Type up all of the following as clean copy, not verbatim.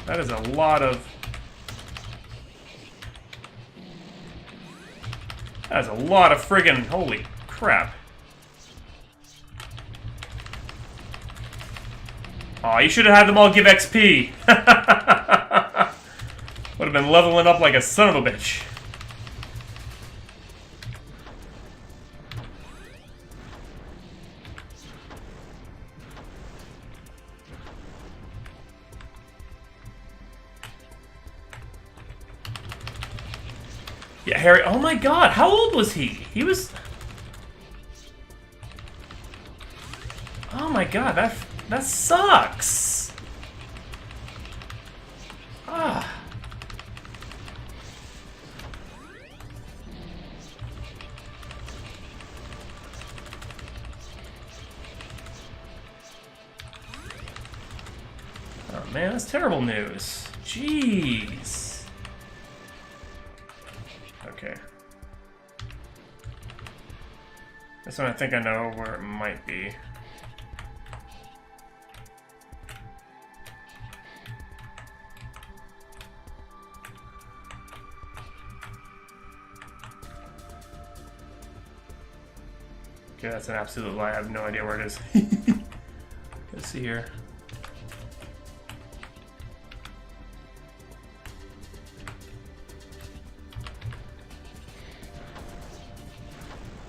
That is a lot of... That is a lot of friggin'... Holy crap. Aw, you should have had them all give XP. Would have been leveling up like a son of a bitch. Yeah, Harry, oh my god, how old was he? He was... Oh my god, that sucks! Ah. Oh man, that's terrible news. Jeez. Okay. This one I think I know where it might be. Okay, that's an absolute lie. I have no idea where it is. Let's see here.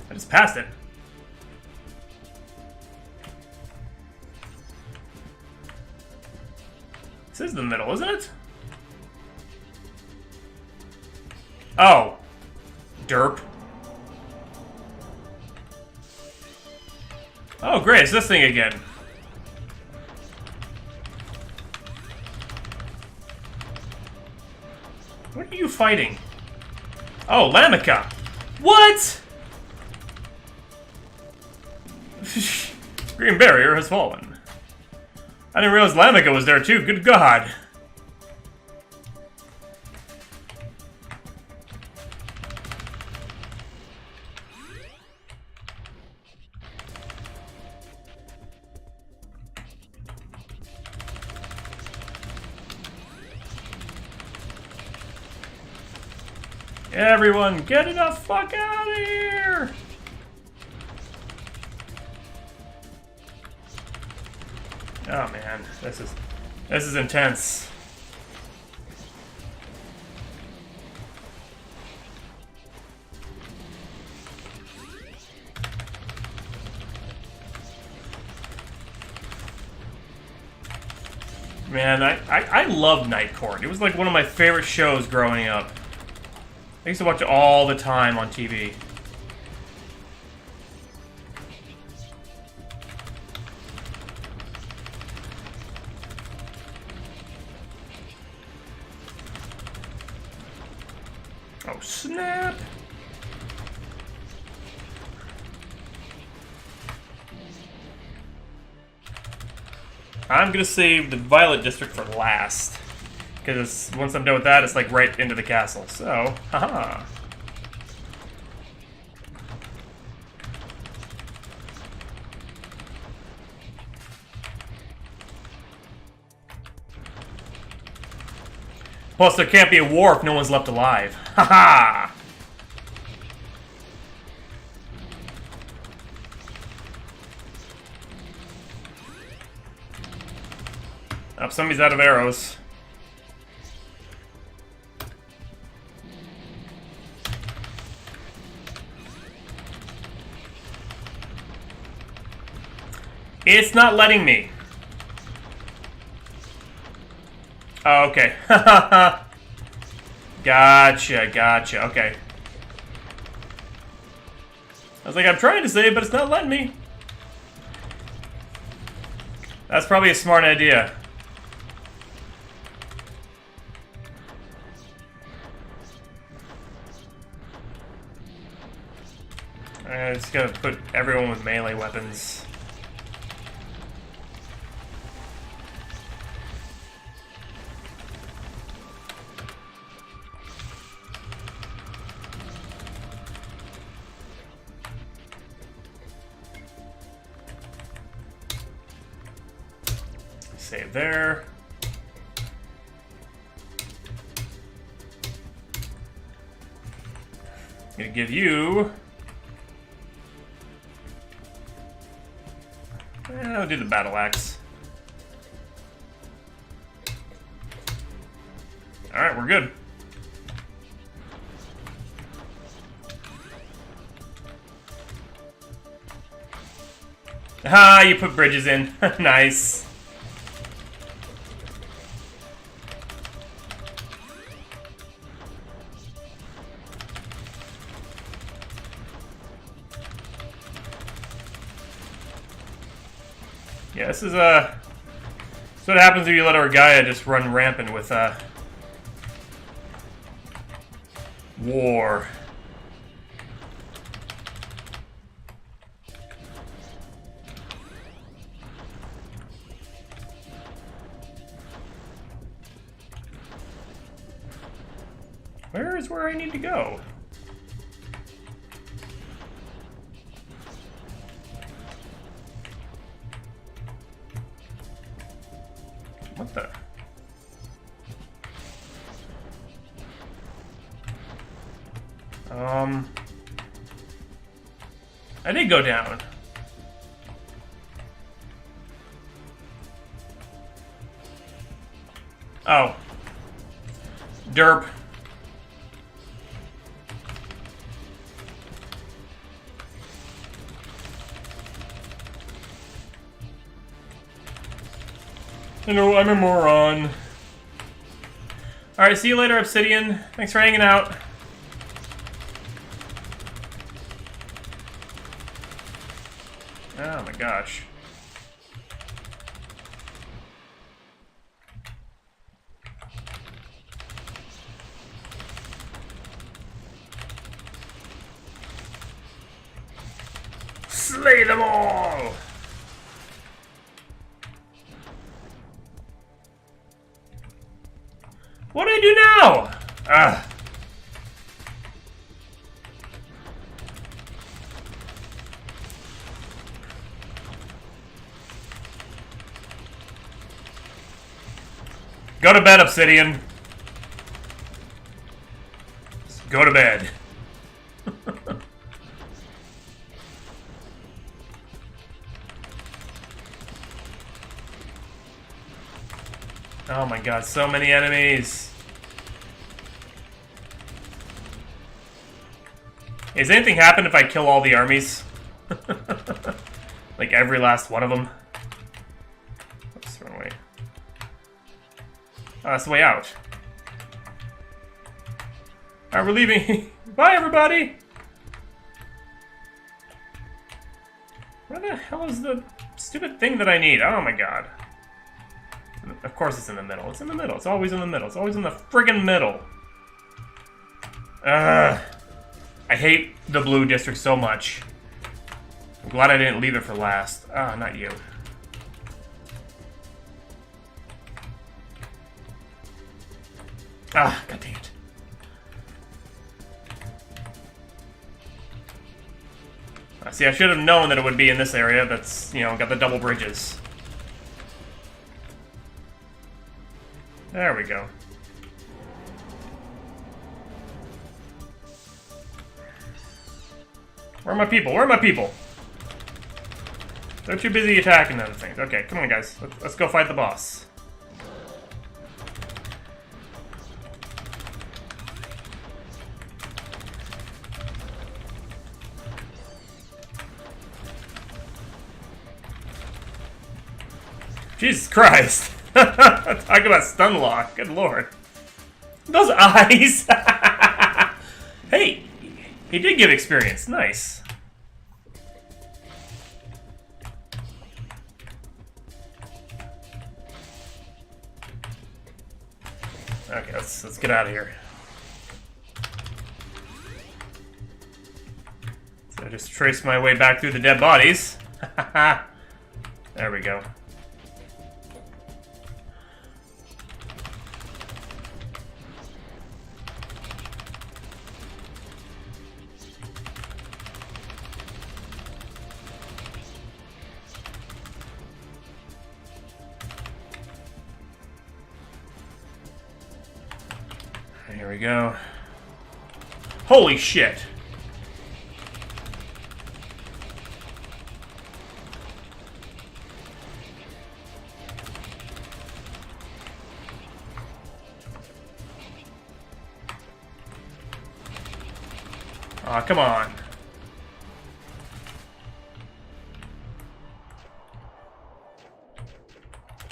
I just passed it. This is the middle, isn't it? Oh. Derp. Oh, great, it's this thing again. What are you fighting? Oh, Lamica. What? Green barrier has fallen. I didn't realize Lamica was there too. Good God. Everyone, get it the fuck out of here! Oh man, this is intense. Man, I love Night Court. It was like one of my favorite shows growing up. I used to watch it all the time on TV. Oh, snap! I'm gonna save the Violet District for last. Because once I'm done with that, it's like right into the castle. So, haha. Plus, there can't be a war if no one's left alive. Haha! Oh, somebody's out of arrows. It's not letting me. Oh, okay. Gotcha. Okay. I was like, I'm trying to save, but it's not letting me. That's probably a smart idea. I'm just gonna put everyone with melee weapons. Save there. Gonna give you... I'll do the battle axe. Alright, we're good. Ah, you put bridges in. Nice. Yeah, this is this is what happens if you let our Gaia just run rampant with war. Where is where I need to go? What the? I did go down. Oh. Derp. I know, I'm a moron. Alright, see you later, Obsidian. Thanks for hanging out. Oh my gosh. Slay them all! What do I do now? Ah. Go to bed, Obsidian. Just go to bed. Oh my god, so many enemies. Does anything happen if I kill all the armies? Like every last one of them? Oops, wrong way. Oh, that's the way out. Alright, we're leaving. Bye, everybody! Where the hell is the stupid thing that I need? Oh my god. Of course it's in the middle. It's in the middle. It's always in the middle. It's always in the friggin' middle. I hate the blue district so much. I'm glad I didn't leave it for last. Ah, not you. Ah, god dang it. See, I should have known that it would be in this area that's, you know, got the double bridges. There we go. Where are my people? Where are my people? They're too busy attacking other things. Okay, come on, guys. Let's go fight the boss. Jesus Christ. Talk about stun lock. Good lord. Those eyes. Hey, he did give experience. Nice. Okay, let's get out of here. So I just trace my way back through the dead bodies. There we go. Here we go. Holy shit! Aw, come on.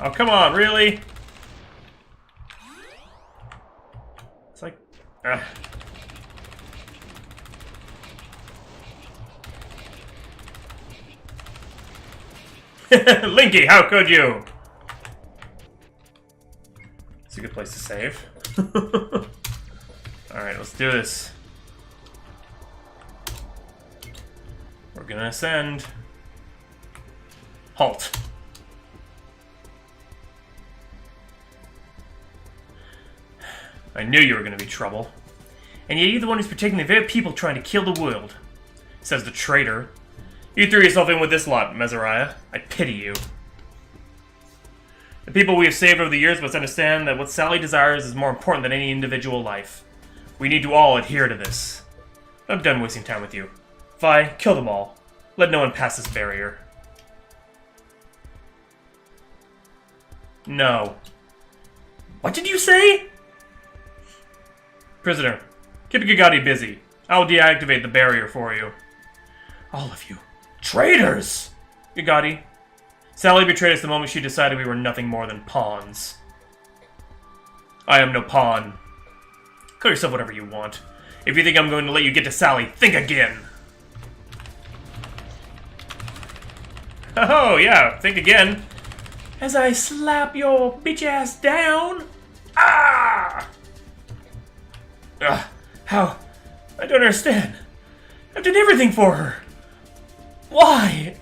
Oh, come on, really? It's like... Linky, how could you? It's a good place to save. Alright, let's do this. We're gonna ascend. Halt. I knew you were gonna be trouble. And yet you're the one who's protecting the very people trying to kill the world, says the traitor. You threw yourself in with this lot, Mesariah. I pity you. The people we have saved over the years must understand that what Sally desires is more important than any individual life. We need to all adhere to this. I'm done wasting time with you. Vi, kill them all. Let no one pass this barrier. No. What did you say? Prisoner, keep Gigati busy. I'll deactivate the barrier for you. All of you. Traitors! Gigati. Sally betrayed us the moment she decided we were nothing more than pawns. I am no pawn. Call yourself whatever you want. If you think I'm going to let you get to Sally, think again! Oh, yeah, think again. As I slap your bitch ass down. Ah! How? I don't understand. I've done everything for her. Why?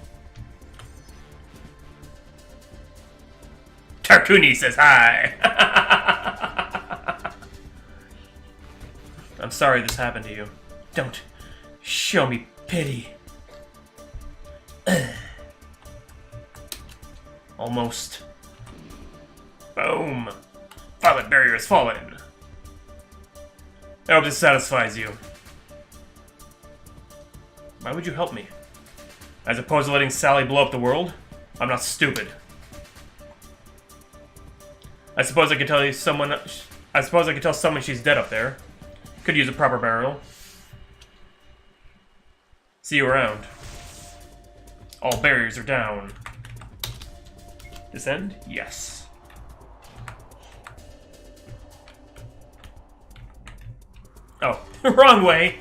Tarkuni says hi. I'm sorry this happened to you. Don't show me pity. Almost. Boom. Violet barrier has fallen. I hope this satisfies you. Why would you help me? As opposed to letting Sally blow up the world? I'm not stupid. I suppose I could tell someone she's dead up there. Could use a proper burial. See you around. All barriers are down. Descend? Yes. Oh, wrong way!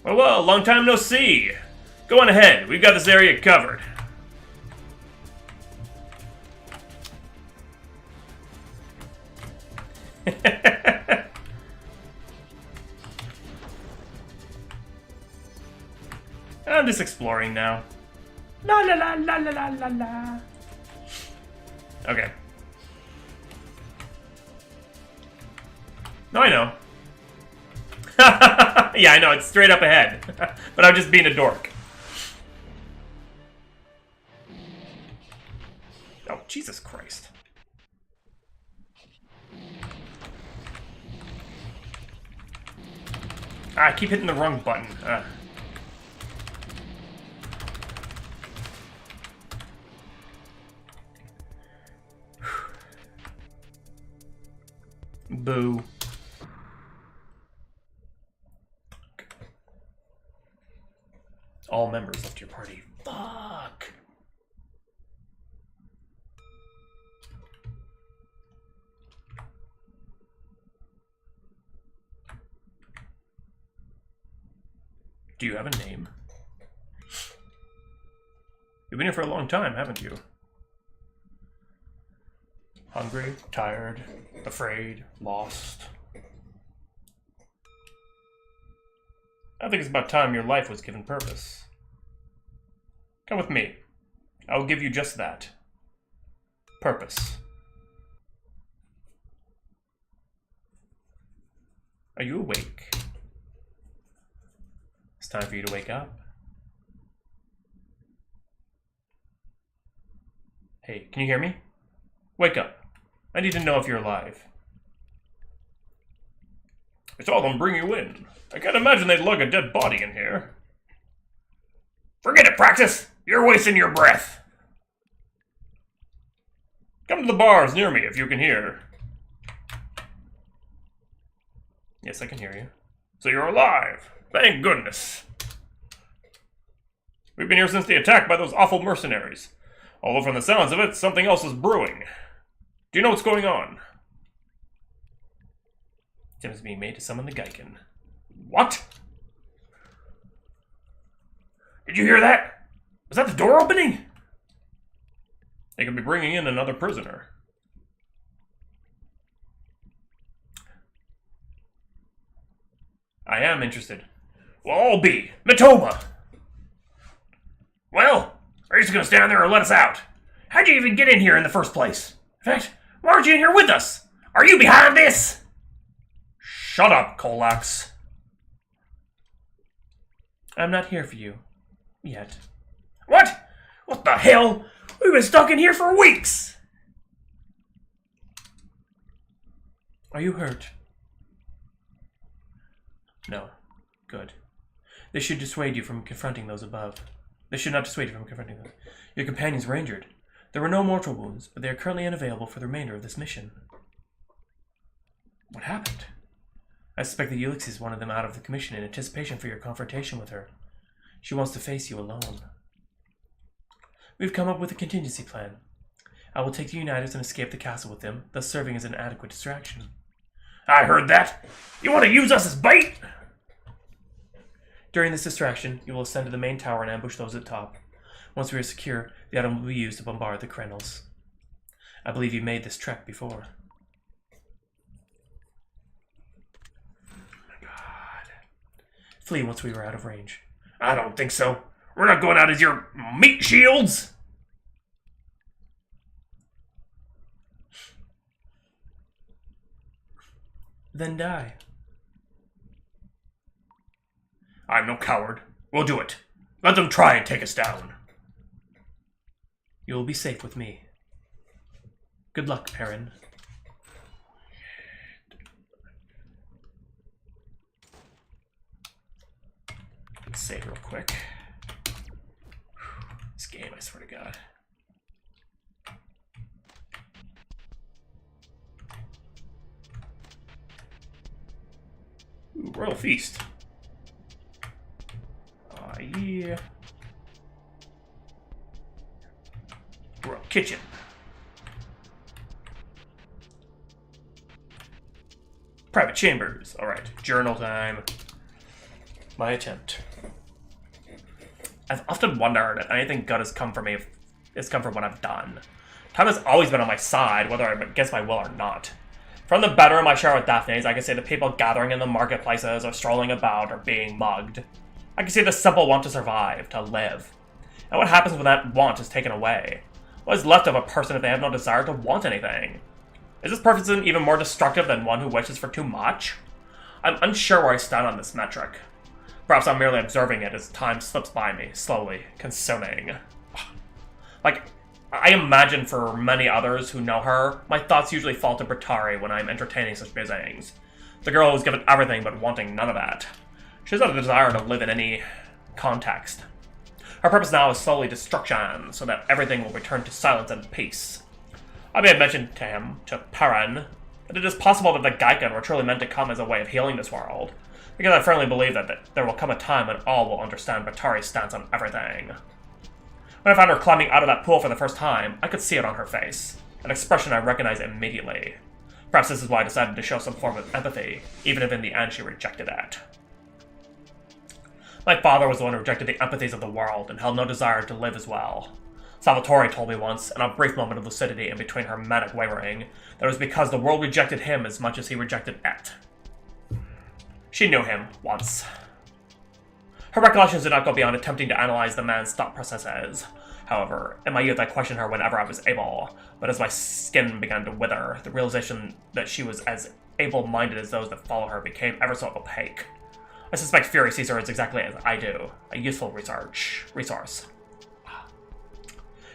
Well, long time no see. Go on ahead, we've got this area covered. I'm just exploring now. La la la la la la la la. Okay. No, I know. Yeah, I know, it's straight up ahead. But I'm just being a dork. Oh, Jesus Christ. I keep hitting the wrong button. Boo. All members left your party. Fuck. Do you have a name? You've been here for a long time, haven't you? Hungry, tired, afraid, lost. I think it's about time your life was given purpose. Come with me. I will give you just that. Purpose. Are you awake? It's time for you to wake up. Hey, can you hear me? Wake up. I need to know if you're alive. I saw them bring you in. I can't imagine they'd lug a dead body in here. Forget it, Praxis! You're wasting your breath! Come to the bars near me if you can hear. Yes, I can hear you. So you're alive! Thank goodness! We've been here since the attack by those awful mercenaries. Although from the sounds of it, something else is brewing. Do you know what's going on? Attempts being made to summon the Geiken. What? Did you hear that? Was that the door opening? They could be bringing in another prisoner. I am interested. Well, I'll be. Matoma! Well, are you just gonna stand there and let us out? How'd you even get in here in the first place? In fact, why aren't you in here with us? Are you behind this? Shut up, Colax. I'm not here for you. Yet. What? What the hell? We've been stuck in here for weeks! Are you hurt? No. Good. This should dissuade you from confronting those above. This should not dissuade you from confronting them. Your companions were injured. There were no mortal wounds, but they are currently unavailable for the remainder of this mission. What happened? I suspect that Ulysses wanted them out of the commission in anticipation for your confrontation with her. She wants to face you alone. We've come up with a contingency plan. I will take the Uniteds and escape the castle with them, thus serving as an adequate distraction. I heard that! You want to use us as bait? During this distraction, you will ascend to the main tower and ambush those at top. Once we are secure, the item will be used to bombard the Krenels. I believe you made this trek before. Oh my god. Flee once we were out of range. I don't think so. We're not going out as your meat shields! Then die. I'm no coward. We'll do it. Let them try and take us down. You will be safe with me. Good luck, Perrin. Let's save real quick. This game, I swear to God. Ooh, Royal Feast. Yeah. Royal Kitchen. Private chambers. Alright, journal time. My attempt. I've often wondered if anything good has come from me, has come from what I've done. Time has always been on my side, whether I'm against my will or not. From the bedroom I share with Daphne's, I can see the people gathering in the marketplaces or strolling about or being mugged. I can see the simple want to survive, to live. And what happens when that want is taken away? What is left of a person if they have no desire to want anything? Is this person even more destructive than one who wishes for too much? I'm unsure where I stand on this metric. Perhaps I'm merely observing it as time slips by me, slowly, consuming. Like, I imagine for many others who know her, my thoughts usually fall to Brittari when I'm entertaining such musings. The girl who's given everything but wanting none of that. She has not a desire to live in any context. Her purpose now is solely destruction, so that everything will return to silence and peace. I may have mentioned to him, to Perrin, that it is possible that the Geiken were truly meant to come as a way of healing this world, because I firmly believe that there will come a time when all will understand Brittari's stance on everything. When I found her climbing out of that pool for the first time, I could see it on her face, an expression I recognized immediately. Perhaps this is why I decided to show some form of empathy, even if in the end she rejected it. My father was the one who rejected the empathies of the world and held no desire to live as well. Salvatore told me once, in a brief moment of lucidity in between her manic wavering, that it was because the world rejected him as much as he rejected it. She knew him, once. Her recollections did not go beyond attempting to analyze the man's thought processes. However, in my youth I questioned her whenever I was able, but as my skin began to wither, the realization that she was as able-minded as those that follow her became ever so opaque. I suspect Fury sees her as exactly as I do, a useful resource.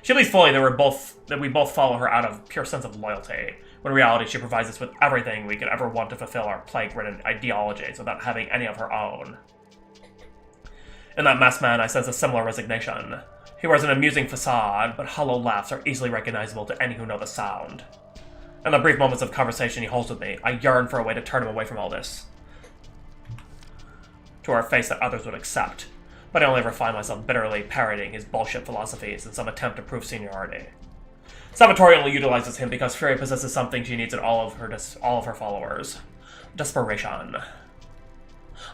She believes fully that we both follow her out of pure sense of loyalty, when in reality she provides us with everything we could ever want to fulfill our plague-ridden ideologies without having any of her own. In that masked man, I sense a similar resignation. He wears an amusing facade, but hollow laughs are easily recognizable to any who know the sound. In the brief moments of conversation he holds with me, I yearn for a way to turn him away from all this, to our face that others would accept, but I only ever find myself bitterly parodying his bullshit philosophies in some attempt to prove seniority. Salvatore only utilizes him because Fury possesses something she needs in all of her followers. Desperation.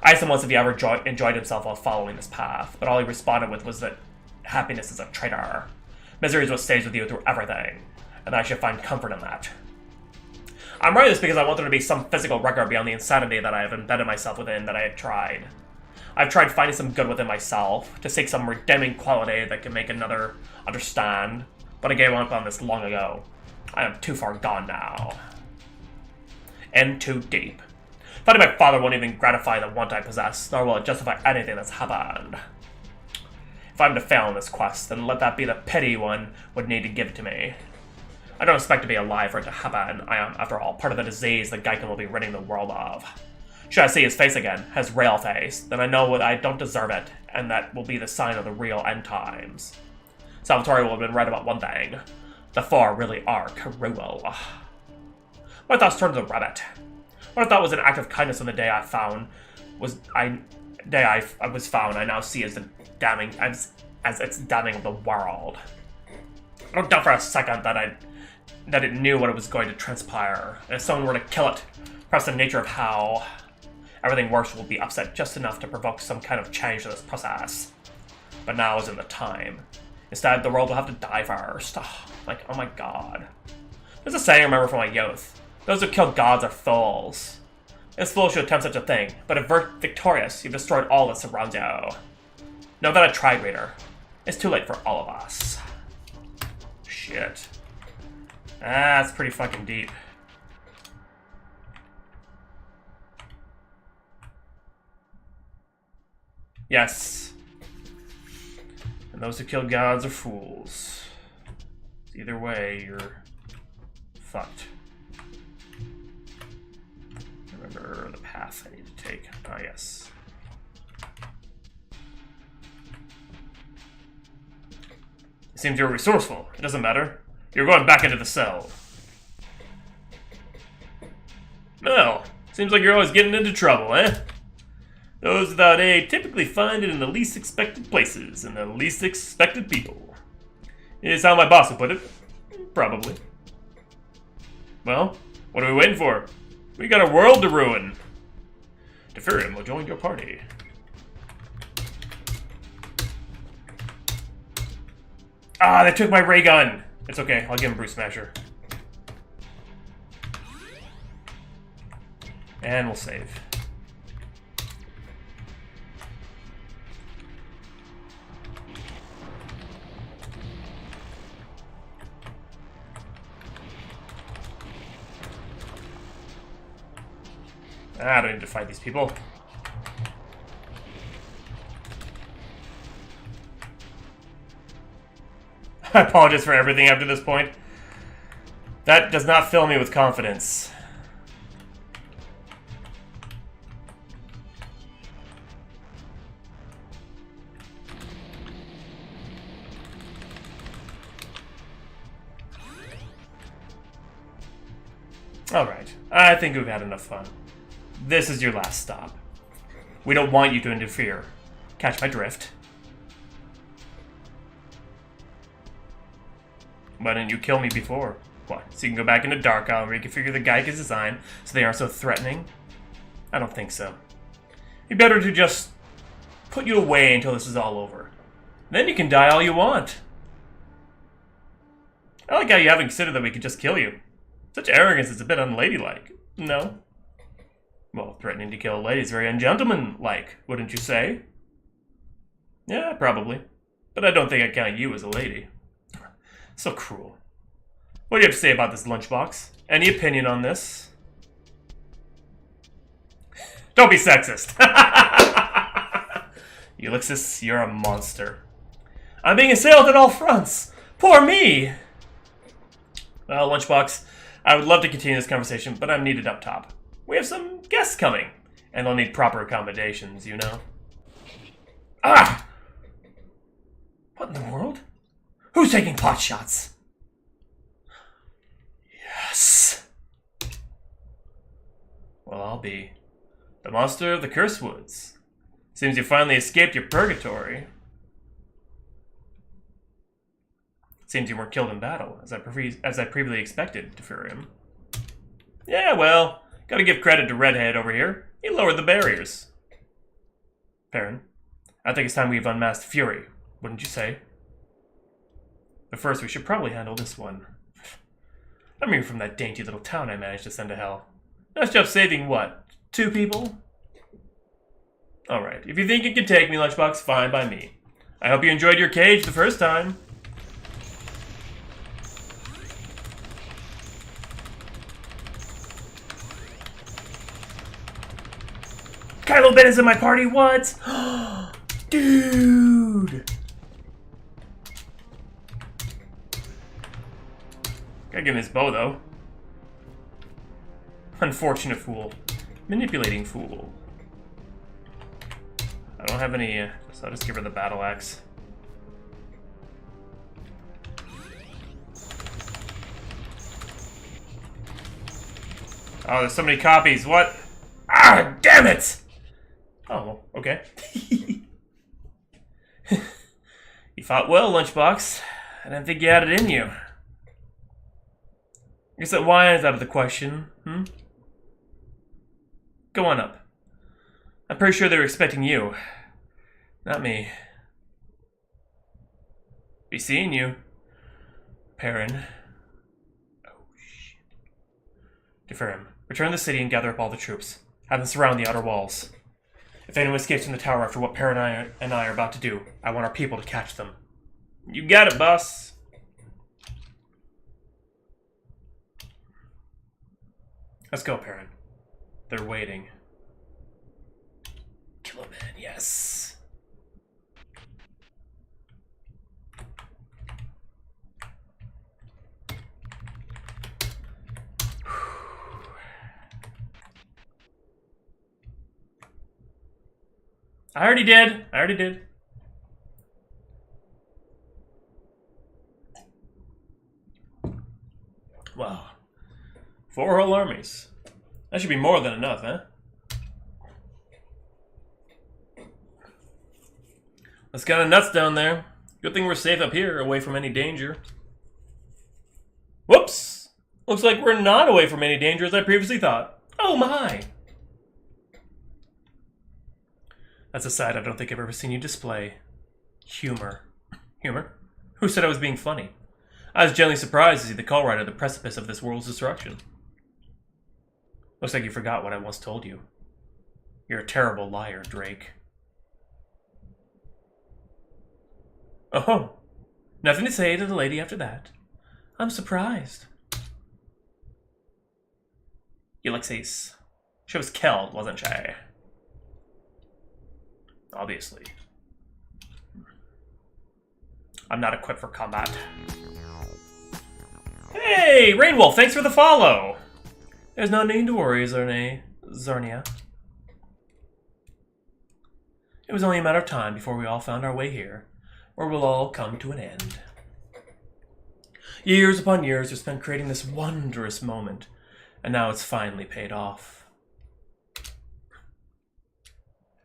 I asked him once if he ever enjoyed himself while following this path, but all he responded with was that happiness is a traitor. Misery is what stays with you through everything, and I should find comfort in that. I'm writing this because I want there to be some physical record beyond the insanity that I have embedded myself within that I had tried. I've tried finding some good within myself, to seek some redeeming quality that can make another understand, but I gave up on this long ago. I am too far gone now. And too deep. Finding my father won't even gratify the want I possess, nor will it justify anything that's happened. If I'm to fail in this quest, then let that be the pity one would need to give to me. I don't expect to be alive for it to happen. I am, after all, part of the disease that Geiken will be ridding the world of. Should I see his face again, his real face, then I know that I don't deserve it, and that will be the sign of the real end times. Salvatore will have been right about one thing. The four really are cruel. My thoughts turned to the rabbit. What I thought was an act of kindness on the day I was found, I now see as the damning as its damning of the world. I don't doubt for a second that it knew what it was going to transpire, and if someone were to kill it, perhaps the nature of how everything works will be upset just enough to provoke some kind of change to this process. But now isn't the time. Instead, the world will have to die first. Oh my god. There's a saying I remember from my youth. Those who kill gods are fools. It's foolish to attempt such a thing, but if victorious, you've destroyed all that surrounds you. Know that I tried, reader. It's too late for all of us. Shit. That's pretty fucking deep. Yes. And those who kill gods are fools. Either way, you're fucked. Remember the path I need to take. Ah, yes. It seems you're resourceful. It doesn't matter. You're going back into the cell. Well, seems like you're always getting into trouble, eh? Those without aid typically find it in the least expected places and the least expected people. Is how my boss would put it. Probably. Well, what are we waiting for? We got a world to ruin. Defurium will join your party. Ah, they took my ray gun. It's okay, I'll give him Bruce Smasher. And we'll save. I don't need to fight these people. I apologize for everything up to this point. That does not fill me with confidence. Alright, I think we've had enough fun. This is your last stop. We don't want you to interfere. Catch my drift? Why didn't you kill me before? What, so you can go back into Dark Isle and reconfigure the Geiken's design so they aren't so threatening? I don't think so. It'd be better to just put you away until this is all over. Then you can die all you want. I like how you haven't considered that we could just kill you. Such arrogance is a bit unladylike. No? Well, threatening to kill a lady is very ungentlemanlike, wouldn't you say? Yeah, probably. But I don't think I count you as a lady. So cruel. What do you have to say about this lunchbox? Any opinion on this? Don't be sexist! Ulysses, you're a monster. I'm being assailed at all fronts! Poor me! Well, Lunchbox, I would love to continue this conversation, but I'm needed up top. We have some guests coming, and they'll need proper accommodations, you know? Ah! What in the world? Who's taking pot shots? Yes! Well, I'll be the monster of the Cursed Woods. Seems you finally escaped your purgatory. Seems you weren't killed in battle, as I previously expected, Defurium. Yeah, well, gotta give credit to Redhead over here. He lowered the barriers. Perrin, I think it's time we've unmasked Fury, wouldn't you say? But first, we should probably handle this one. I'm here from that dainty little town I managed to send to hell. Nice job saving, what, 2 people? Alright, if you think you can take me, Lunchbox, fine by me. I hope you enjoyed your cage the first time. Kylo Ben is in my party, what? Dude! Gotta give him his bow, though. Unfortunate fool. Manipulating fool. I don't have any, so I'll just give her the battle axe. Oh, there's so many copies, what? Ah, damn it! Oh, okay. You fought well, Lunchbox. I didn't think you had it in you. I guess that wine is out of the question, Go on up. I'm pretty sure they were expecting you. Not me. Be seeing you. Perrin. Oh, shit. Defurium, return to the city and gather up all the troops. Have them surround the outer walls. If anyone escapes from the tower after what Perrin and I are about to do, I want our people to catch them. You got it, boss. Let's go, Perrin. They're waiting. Kill a man, yes. I already did. Wow. 4 whole armies. That should be more than enough, huh? That's kind of nuts down there. Good thing we're safe up here, away from any danger. Whoops! Looks like we're not away from any danger as I previously thought. Oh my! That's a side I don't think I've ever seen you display. Humor. Humor? Who said I was being funny? I was genuinely surprised to see the call right at the precipice of this world's destruction. Looks like you forgot what I once told you. You're a terrible liar, Drake. Oh, nothing to say to the lady after that. I'm surprised. Ulysses. She was killed, wasn't she? Obviously. I'm not equipped for combat. Hey, Rainwolf, thanks for the follow! There's no need to worry, Zarnia. It was only a matter of time before we all found our way here, where we'll all come to an end. Years upon years were spent creating this wondrous moment, and now it's finally paid off.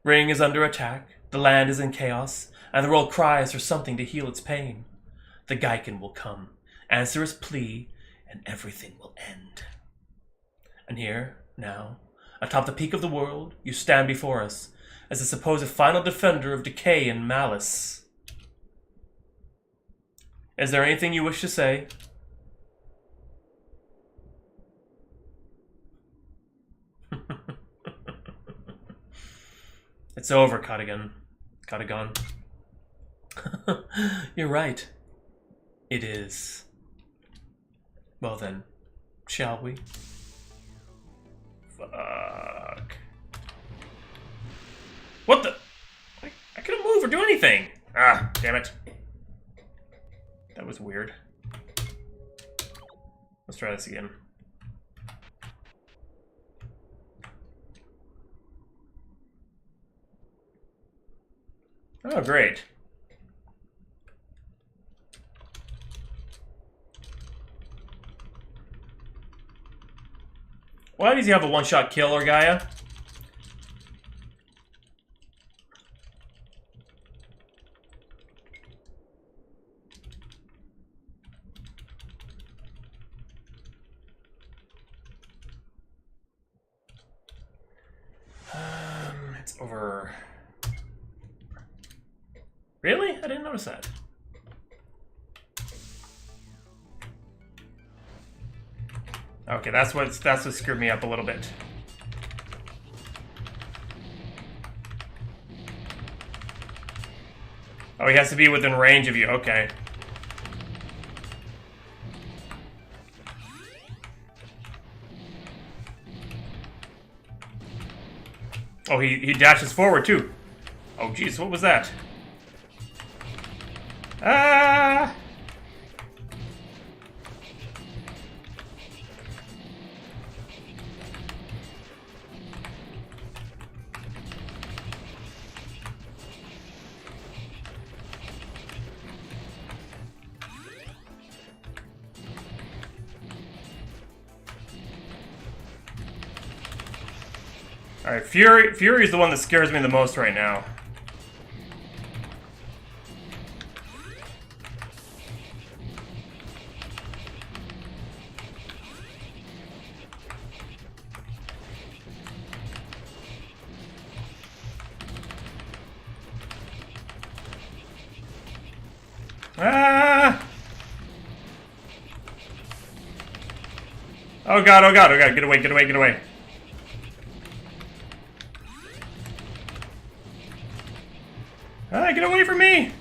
Ring is under attack, the land is in chaos, and the world cries for something to heal its pain. The Geiken will come, answer his plea, and everything will end. And here, now, atop the peak of the world, you stand before us, as the supposed final defender of decay and malice. Is there anything you wish to say? It's over, Cardigan. You're right. It is. Well then, shall we? Fuck. What the? I couldn't move or do anything. Ah, damn it. That was weird. Let's try this again. Oh, great. Why does he have a one-shot kill, or Gaia? It's over. Really? I didn't notice that. Okay, that's what screwed me up a little bit. Oh, he has to be within range of you. Okay. Oh, he dashes forward too. Oh, jeez, what was that? Ah! Alright, Fury is the one that scares me the most right now. Ah! Oh god, oh god, oh god, get away, get away, get away. Ah, get away from me!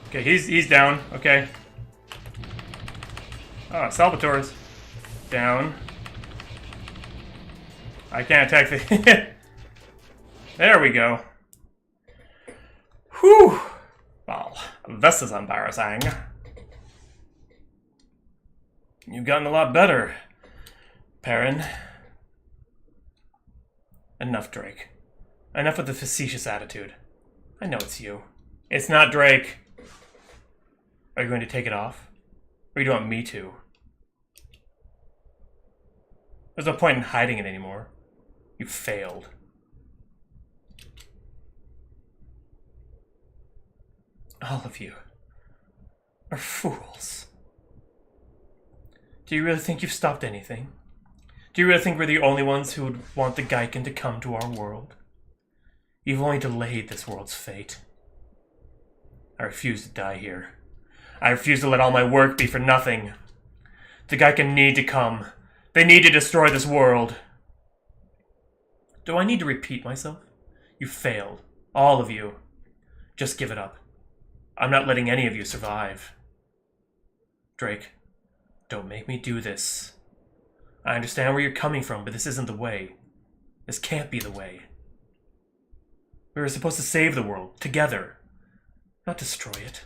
Okay, he's down. Okay. Ah, Salvatore's down. I can't attack the... There we go. Whew! Well, this is embarrassing. You've gotten a lot better, Perrin. Enough, Drake. Enough with the facetious attitude. I know it's you. It's not Drake. Are you going to take it off? Or do you want me to? There's no point in hiding it anymore. You failed. All of you are fools. Do you really think you've stopped anything? Do you really think we're the only ones who would want the Geiken to come to our world? You've only delayed this world's fate. I refuse to die here. I refuse to let all my work be for nothing. The Geiken need to come. They need to destroy this world. Do I need to repeat myself? You failed. All of you. Just give it up. I'm not letting any of you survive. Drake, don't make me do this. I understand where you're coming from, but this isn't the way. This can't be the way. We were supposed to save the world, together. Not destroy it.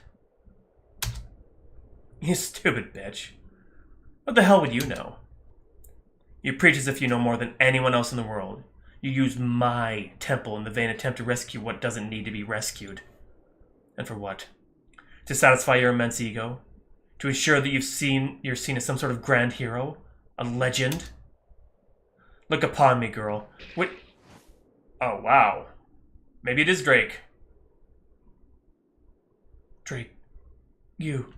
You stupid bitch. What the hell would you know? You preach as if you know more than anyone else in the world. You use my temple in the vain attempt to rescue what doesn't need to be rescued. And for what? To satisfy your immense ego? To ensure that you're seen as some sort of grand hero? A legend? Look upon me, girl. Wait. Oh, wow. Maybe it is Drake. Drake. You.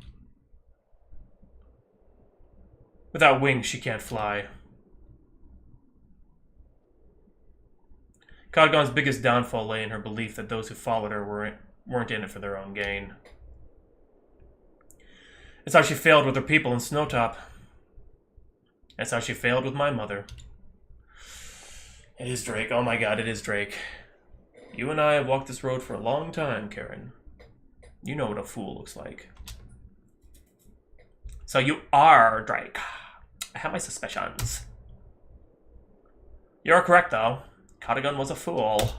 Without wings, she can't fly. Cadgon's biggest downfall lay in her belief that those who followed her weren't in it for their own gain. It's how she failed with her people in Snowtop. That's how she failed with my mother. It is Drake. Oh my god, it is Drake. You and I have walked this road for a long time, Karen. You know what a fool looks like. So you are Drake. I have my suspicions. You're correct, though. Cardigan was a fool.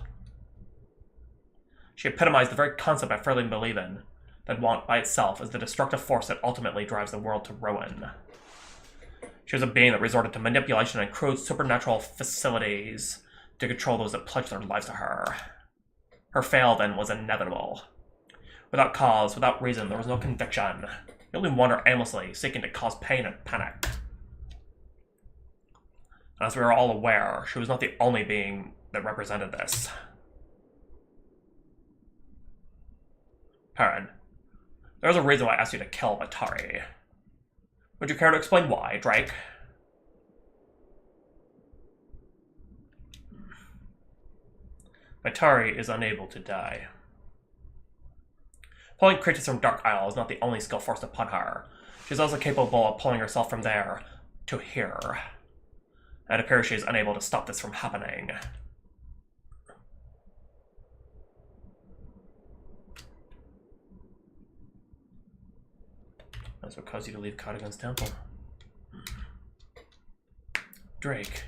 She epitomized the very concept I firmly believe in, that want by itself is the destructive force that ultimately drives the world to ruin. She was a being that resorted to manipulation and crude supernatural facilities to control those that pledged their lives to her. Her fail, then, was inevitable. Without cause, without reason, there was no conviction. You only wander aimlessly, seeking to cause pain and panic. As we are all aware, she was not the only being that represented this. Perrin, there's a reason why I asked you to kill Batari. Would you care to explain why, Drake? Batari is unable to die. Pulling creatures from Dark Isle is not the only skill forced upon her. She is also capable of pulling herself from there to here. It appears she is unable to stop this from happening. That's what caused you to leave Cardigan's temple. Drake.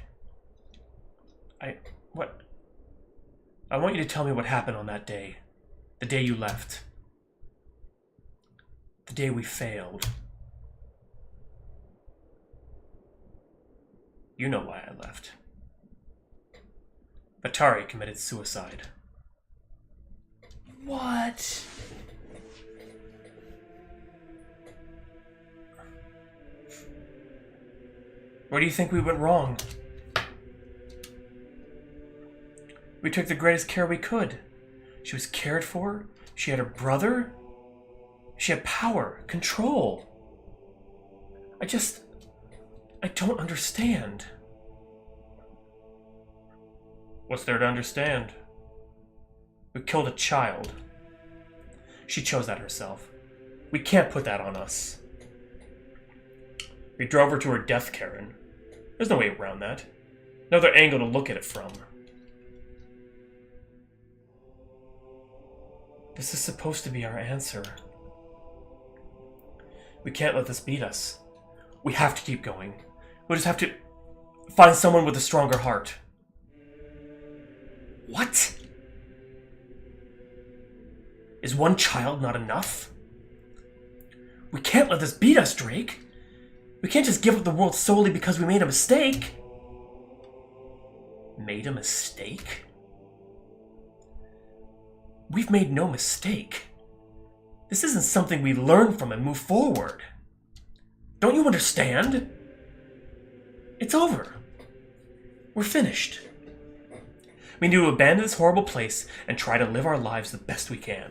What? I want you to tell me what happened on that day. The day you left. The day we failed. You know why I left. Batari committed suicide. What? Where do you think we went wrong? We took the greatest care we could. She was cared for. She had her brother. She had power, control. I don't understand. What's there to understand? We killed a child. She chose that herself. We can't put that on us. We drove her to her death, Karen. There's no way around that. No other angle to look at it from. This is supposed to be our answer. We can't let this beat us. We have to keep going. We'll just have to find someone with a stronger heart. What? Is one child not enough? We can't let this beat us, Drake. We can't just give up the world solely because we made a mistake. Made a mistake? We've made no mistake. This isn't something we learn from and move forward. Don't you understand? It's over. We're finished. We need to abandon this horrible place and try to live our lives the best we can.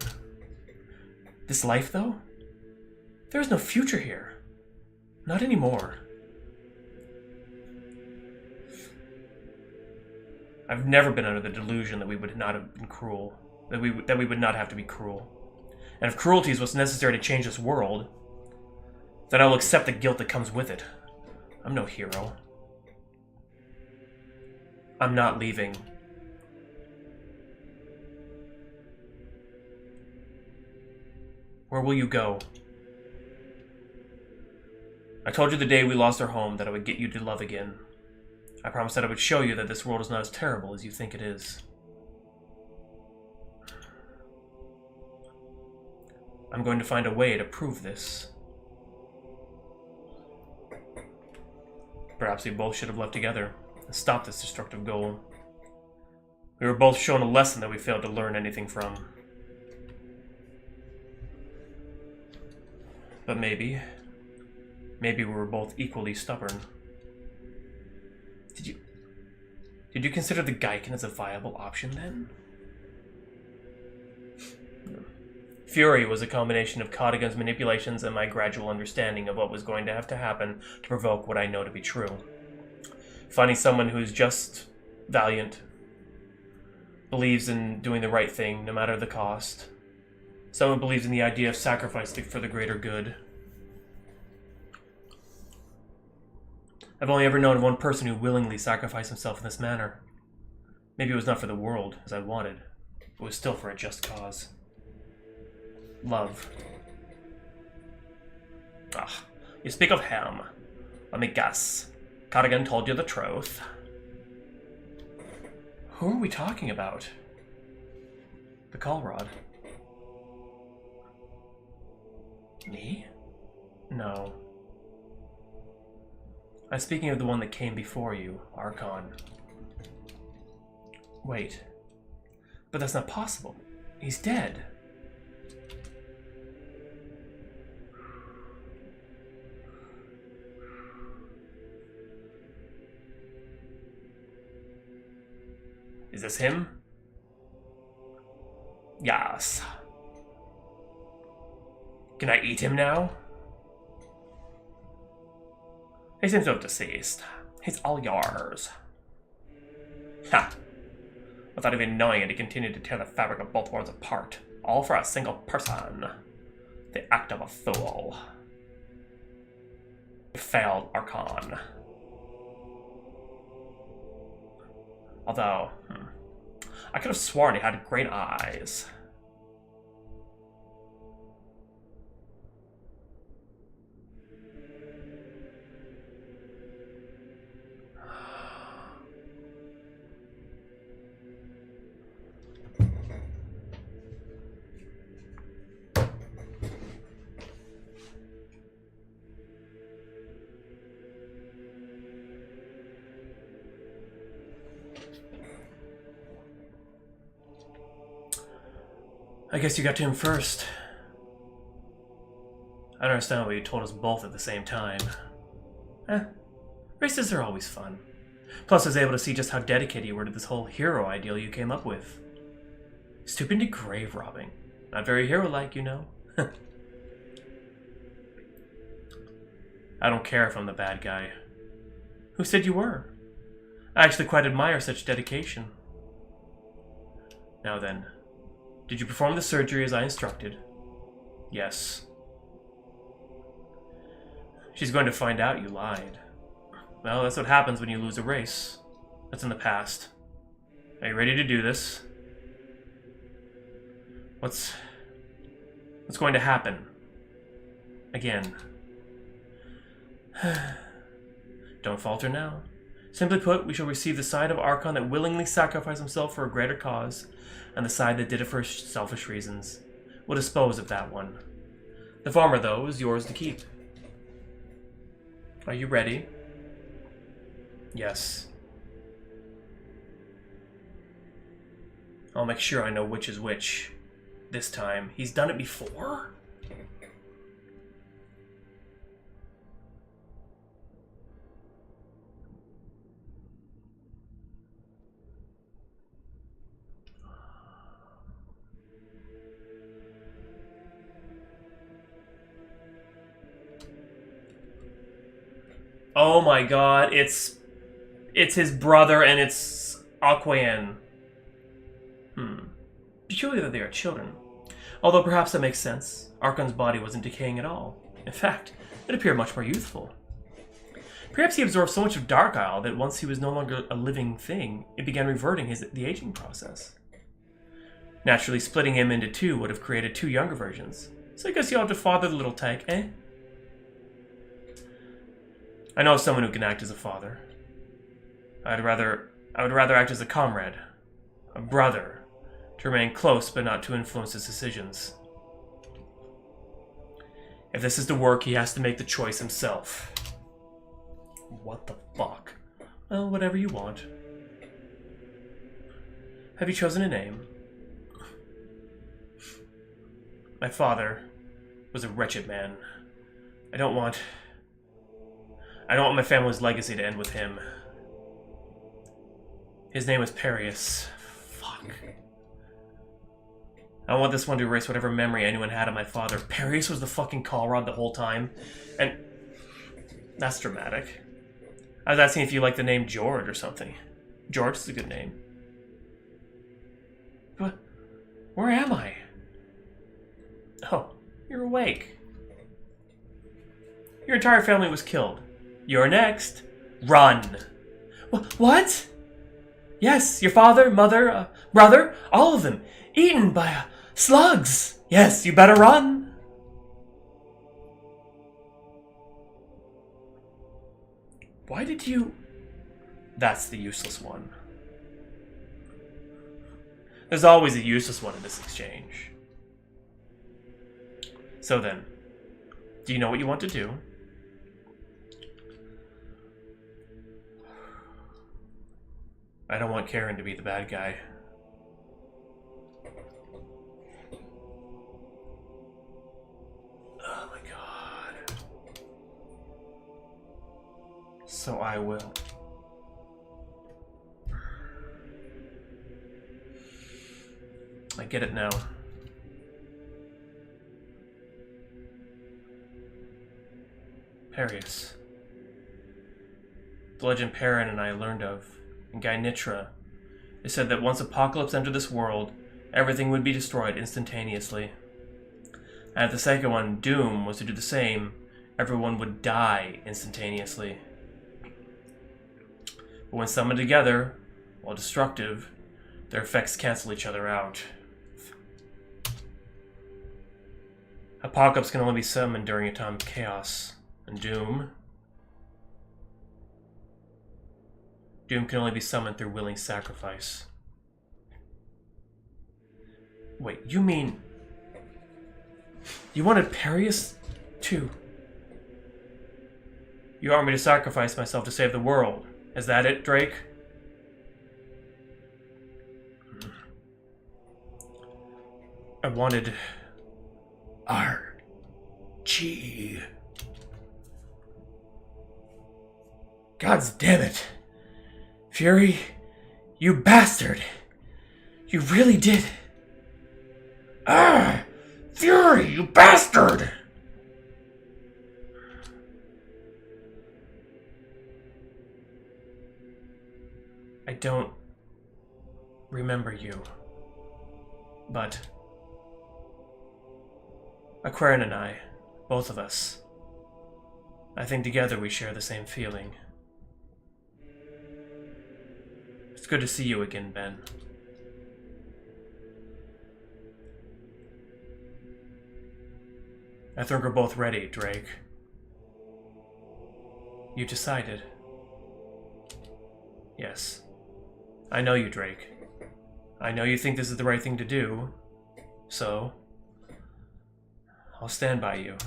This life, though, there is no future here. Not anymore. I've never been under the delusion that we would not have been cruel. That we would not have to be cruel. And if cruelty is what's necessary to change this world, then I'll accept the guilt that comes with it. I'm no hero. I'm not leaving. Where will you go? I told you the day we lost our home that I would get you to love again. I promised that I would show you that this world is not as terrible as you think it is. I'm going to find a way to prove this. Perhaps we both should have left together and stopped this destructive goal. We were both shown a lesson that we failed to learn anything from. But maybe we were both equally stubborn. Did you consider the Geiken as a viable option then? Fury was a combination of Cardigan's manipulations and my gradual understanding of what was going to have to happen to provoke what I know to be true. Finding someone who's just valiant, believes in doing the right thing no matter the cost. Someone believes in the idea of sacrifice for the greater good. I've only ever known one person who willingly sacrificed himself in this manner. Maybe it was not for the world, as I wanted, but it was still for a just cause. Love. Ah, you speak of him. Let me guess. Cardigan told you the truth. Who are we talking about? The call rod. Me? No. I'm speaking of the one that came before you, Archon. Wait. But that's not possible. He's dead. Is this him? Yes. Can I eat him now? He seems to have deceased. He's all yours. Ha! Without even knowing it, he continued to tear the fabric of both worlds apart. All for a single person. The act of a fool. You failed, Archon. Although, I could have sworn he had great eyes. I guess you got to him first. I don't understand why you told us both at the same time. Races are always fun. Plus, I was able to see just how dedicated you were to this whole hero ideal you came up with. Stooping to grave robbing. Not very hero-like, you know. I don't care if I'm the bad guy. Who said you were? I actually quite admire such dedication. Now then, did you perform the surgery as I instructed? Yes. She's going to find out you lied. Well, that's what happens when you lose a race. That's in the past. Are you ready to do this? What's going to happen? Again. Don't falter now. Simply put, we shall receive the side of Archon that willingly sacrificed himself for a greater cause, and the side that did it for selfish reasons. We'll dispose of that one. The former, though, is yours to keep. Are you ready? Yes. I'll make sure I know which is which. This time. He's done it before? Oh my god, it's his brother and it's Aquan. Peculiar that they are children. Although perhaps that makes sense. Archon's body wasn't decaying at all. In fact, it appeared much more youthful. Perhaps he absorbed so much of Dark Isle that once he was no longer a living thing, it began reverting the aging process. Naturally, splitting him into two would have created two younger versions. So I guess you'll have to father the little tank, eh? I know someone who can act as a father. I would rather act as a comrade, a brother, to remain close but not to influence his decisions. If this is to work, he has to make the choice himself. What the fuck? Well, whatever you want. Have you chosen a name? My father was a wretched man. I don't want my family's legacy to end with him. His name was Perius. Fuck. I want this one to erase whatever memory anyone had of my father. Perius was the fucking call rod the whole time. And that's dramatic. I was asking if you like the name George or something. George is a good name. But where am I? Oh, you're awake. Your entire family was killed. You're next. Run. What? Yes, your father, mother, brother, all of them, eaten by slugs. Yes, you better run. Why did you... That's the useless one. There's always a useless one in this exchange. So then, do you know what you want to do? I don't want Karen to be the bad guy. Oh my god. So I will. I get it now. Perius. The legend Perrin and I learned of in Gynitra. It said that once Apocalypse entered this world, everything would be destroyed instantaneously. And if the second one, Doom, was to do the same, everyone would die instantaneously. But when summoned together, while destructive, their effects cancel each other out. Apocalypse can only be summoned during a time of chaos, and Doom can only be summoned through willing sacrifice. Wait, you mean... you wanted Perius too? You want me to sacrifice myself to save the world? Is that it, Drake? I wanted... Archie. God's damn it. Fury, you bastard. You really did. Fury, you bastard! I don't remember you, but Aquarian and I, both of us, I think together we share the same feeling. It's good to see you again, Ben. I think we're both ready, Drake. You decided. Yes. I know you, Drake. I know you think this is the right thing to do, so I'll stand by you.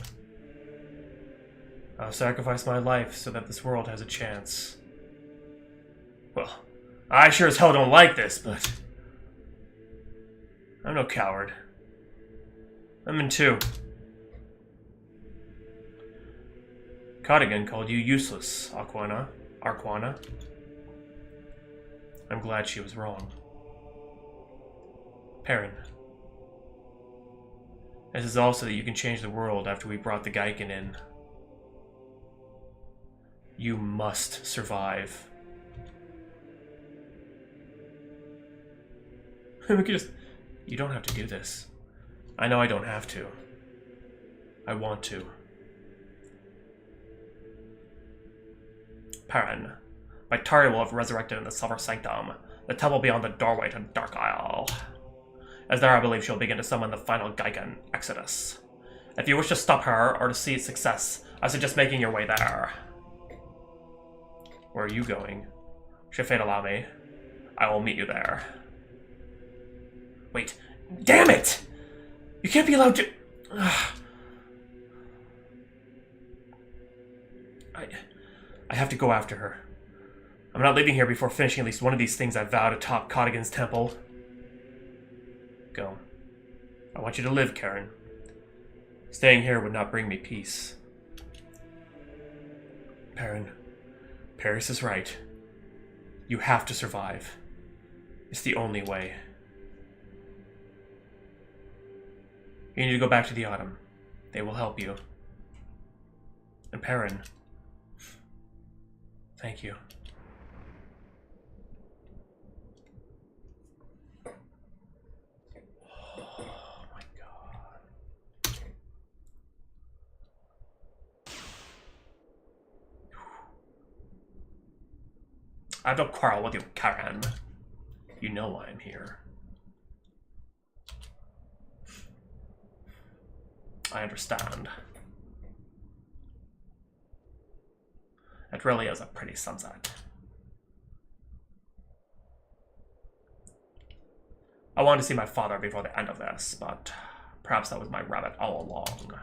I'll sacrifice my life so that this world has a chance. Well, I sure as hell don't like this, but I'm no coward. I'm in two. Cardigan called you useless, Arquana. I'm glad she was wrong. Perrin. This is also that you can change the world after we brought the Geiken in. You must survive. We could just... You don't have to do this. I know I don't have to. I want to. Perrin. My Tari will have resurrected in the Silver Sanctum, the temple beyond the doorway to Dark Isle. As there I believe she'll begin to summon the final Geiken Exodus. If you wish to stop her, or to see its success, I suggest making your way there. Where are you going? Should fate allow me, I will meet you there. Wait. Damn it! You can't be allowed to... I have to go after her. I'm not leaving here before finishing at least one of these things I vowed atop Cardigan's temple. Go. I want you to live, Karen. Staying here would not bring me peace. Perrin, Paris is right. You have to survive. It's the only way. You need to go back to the Autumn. They will help you. And Perrin, thank you. Oh my god. I have no quarrel with you, Karen. You know why I'm here. I understand. It really is a pretty sunset. I wanted to see my father before the end of this, but perhaps that was my rabbit all along.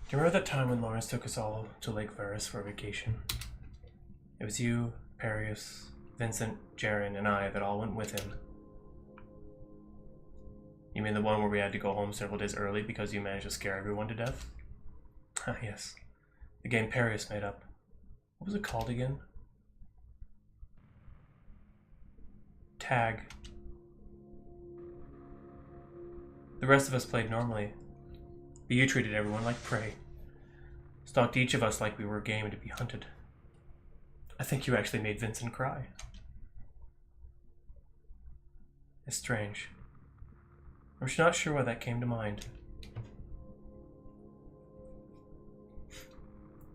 Do you remember that time when Lawrence took us all to Lake Verus for a vacation? It was you, Perius, Vincent, Jaren, and I that all went with him. You mean the one where we had to go home several days early because you managed to scare everyone to death? Ah, yes. The game Perius made up. What was it called again? Tag. The rest of us played normally, but you treated everyone like prey. Stalked each of us like we were game to be hunted. I think you actually made Vincent cry. It's strange. I'm not sure why that came to mind.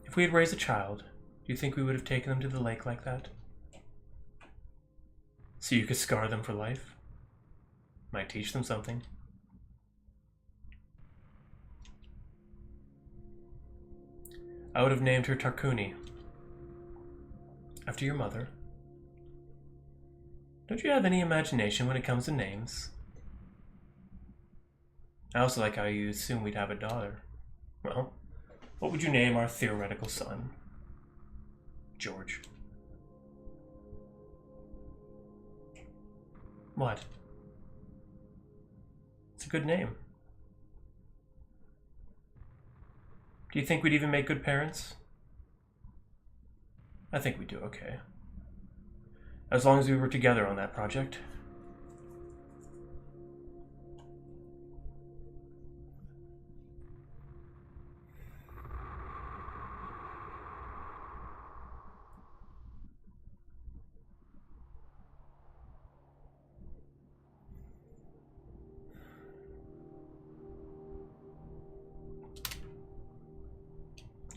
If we had raised a child, do you think we would have taken them to the lake like that? So you could scar them for life? Might teach them something. I would have named her Tarkuni, after your mother. Don't you have any imagination when it comes to names? I also like how you assume we'd have a daughter. Well, what would you name our theoretical son? George. What? It's a good name. Do you think we'd even make good parents? I think we'd do okay. As long as we were together on that project.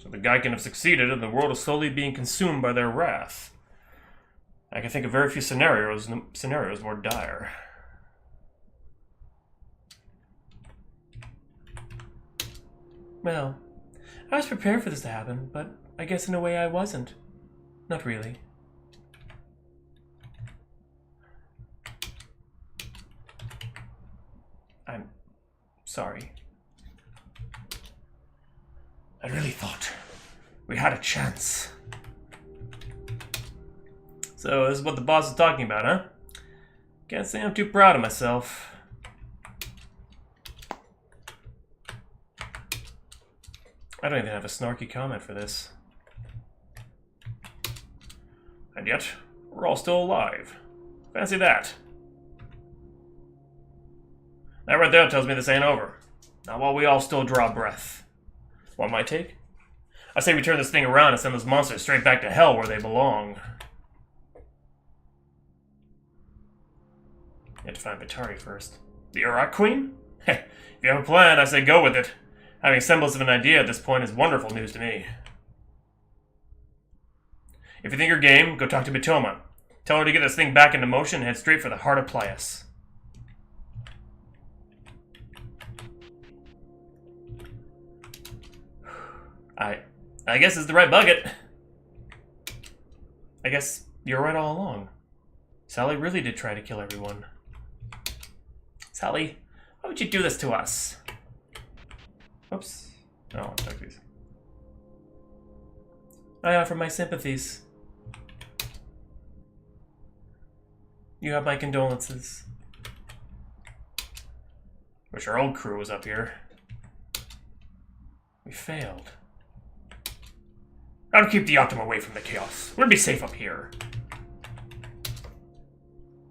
So the Geiken have succeeded, and the world is slowly being consumed by their wrath. I can think of very few scenarios more dire. Well, I was prepared for this to happen, but I guess in a way I wasn't. Not really. I'm sorry. I really thought we had a chance. So this is what the boss is talking about, huh? Can't say I'm too proud of myself. I don't even have a snarky comment for this. And yet, we're all still alive. Fancy that. That right there tells me this ain't over. Not while we all still draw breath. Want my take? I say we turn this thing around and send those monsters straight back to hell where they belong. You have to find Batari first. The Urok Queen? Heh, if you have a plan, I say go with it. Having a semblance of an idea at this point is wonderful news to me. If you think you're game, go talk to Mitoma. Tell her to get this thing back into motion and head straight for the heart of Plias. I guess it's the right bucket. I guess you're right all along. Sally really did try to kill everyone. Sally, why would you do this to us? Oops. No, I'll talk these. I offer my sympathies. You have my condolences. Wish our old crew was up here. We failed. Gotta keep the Optim away from the chaos. We're gonna be safe up here.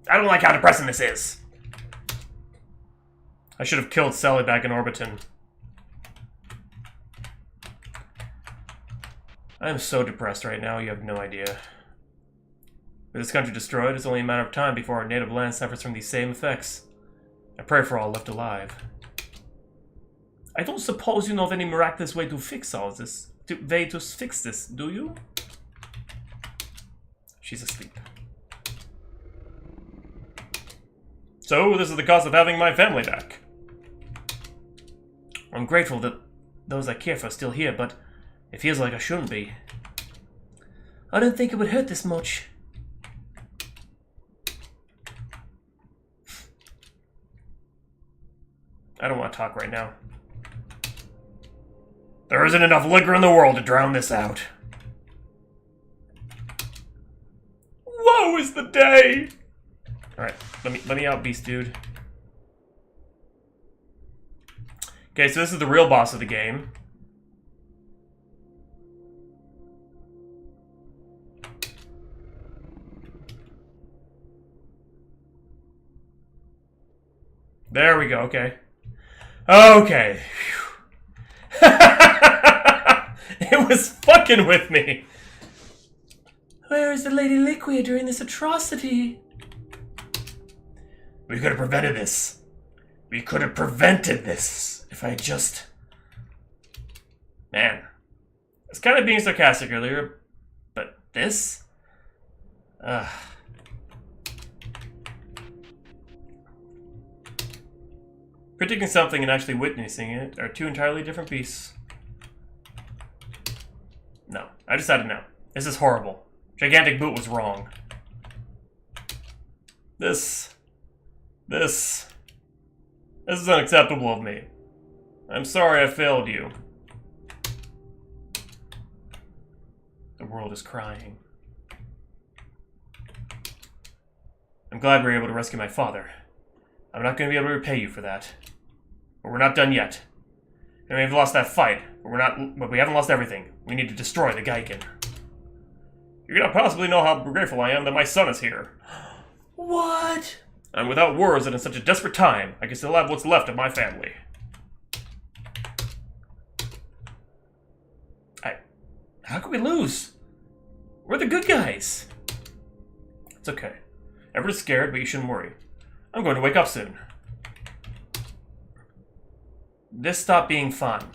I don't like how depressing this is. I should have killed Sally back in Orbiton. I am so depressed right now, you have no idea. With this country destroyed, it's only a matter of time before our native land suffers from these same effects. I pray for all left alive. I don't suppose you know of any miraculous way to fix all this. Way to fix this, do you? She's asleep. So, this is the cost of having my family back. I'm grateful that those I care for are still here, but it feels like I shouldn't be. I don't think it would hurt this much. I don't want to talk right now. There isn't enough liquor in the world to drown this out. Woe is the day! Alright, let me out, beast dude. Okay, so this is the real boss of the game. There we go, okay. Okay. It was fucking with me. Where is the Lady Liquia during this atrocity? We could have prevented this. We could have prevented this if I had just... Man. I was kind of being sarcastic earlier, but this? Predicting something and actually witnessing it are two entirely different beasts. No, I decided no. This is horrible. Gigantic Boot was wrong. This is unacceptable of me. I'm sorry I failed you. The world is crying. I'm glad we were able to rescue my father. I'm not going to be able to repay you for that. But we're not done yet. And we've lost that fight, but we haven't lost everything. We need to destroy the Geiken. You cannot possibly know how grateful I am that my son is here. What? I'm without words, and in such a desperate time, I can still have what's left of my family. How could we lose? We're the good guys. It's okay. Everyone's scared, but you shouldn't worry. I'm going to wake up soon. This stopped being fun.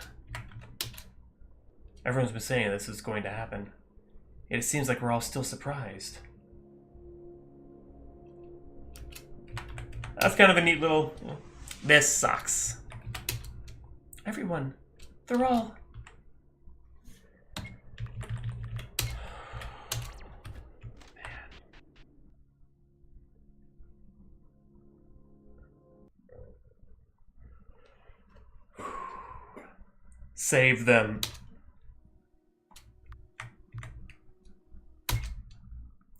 Everyone's been saying this is going to happen. Yet it seems like we're all still surprised. That's kind of a neat little... This sucks. Everyone. They're all... Save them.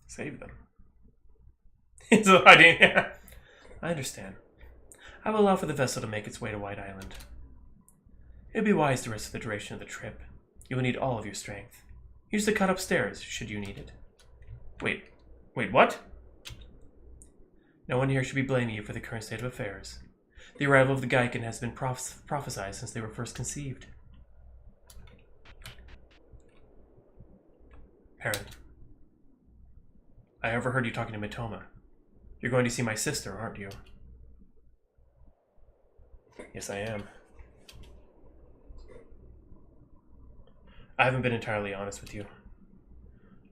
Save them. So I understand. I will allow for the vessel to make its way to White Island. It would be wise the rest of the duration of the trip. You will need all of your strength. Use the cut upstairs, should you need it. Wait, what? No one here should be blaming you for the current state of affairs. The arrival of the Geiken has been prophesied since they were first conceived. Perrin, I overheard you talking to Mitoma. You're going to see my sister, aren't you? Yes, I am. I haven't been entirely honest with you.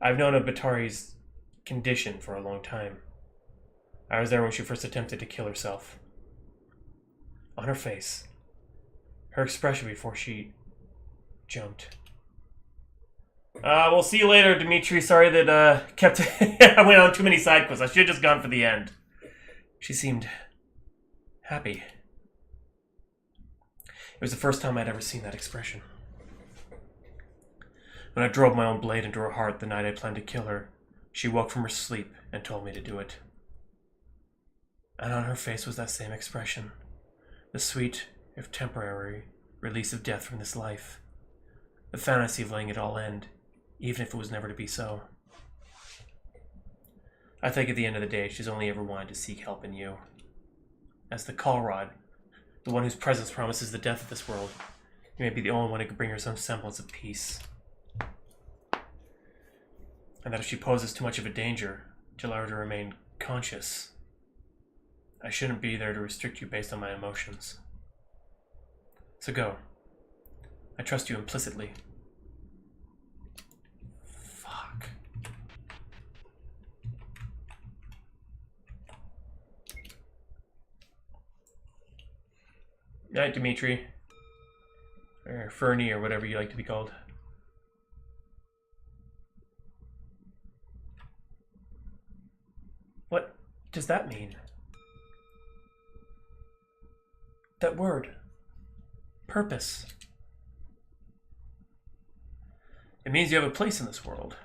I've known of Batari's condition for a long time. I was there when she first attempted to kill herself. On her face, her expression before she jumped. We'll see you later, Dimitri. Sorry that, I went on too many side quests. I should have just gone for the end. She seemed happy. It was the first time I'd ever seen that expression. When I drove my own blade into her heart the night I planned to kill her, she woke from her sleep and told me to do it. And on her face was that same expression. The sweet, if temporary, release of death from this life. The fantasy of letting it all end, even if it was never to be so. I think at the end of the day, she's only ever wanted to seek help in you. As the Colrod, the one whose presence promises the death of this world, you may be the only one who can bring her some semblance of peace. And that if she poses too much of a danger, to allow her to remain conscious, I shouldn't be there to restrict you based on my emotions. So go. I trust you implicitly. Fuck. Night, Dimitri. Or Fernie, or whatever you like to be called. What does that mean? That word. Purpose. It means you have a place in this world.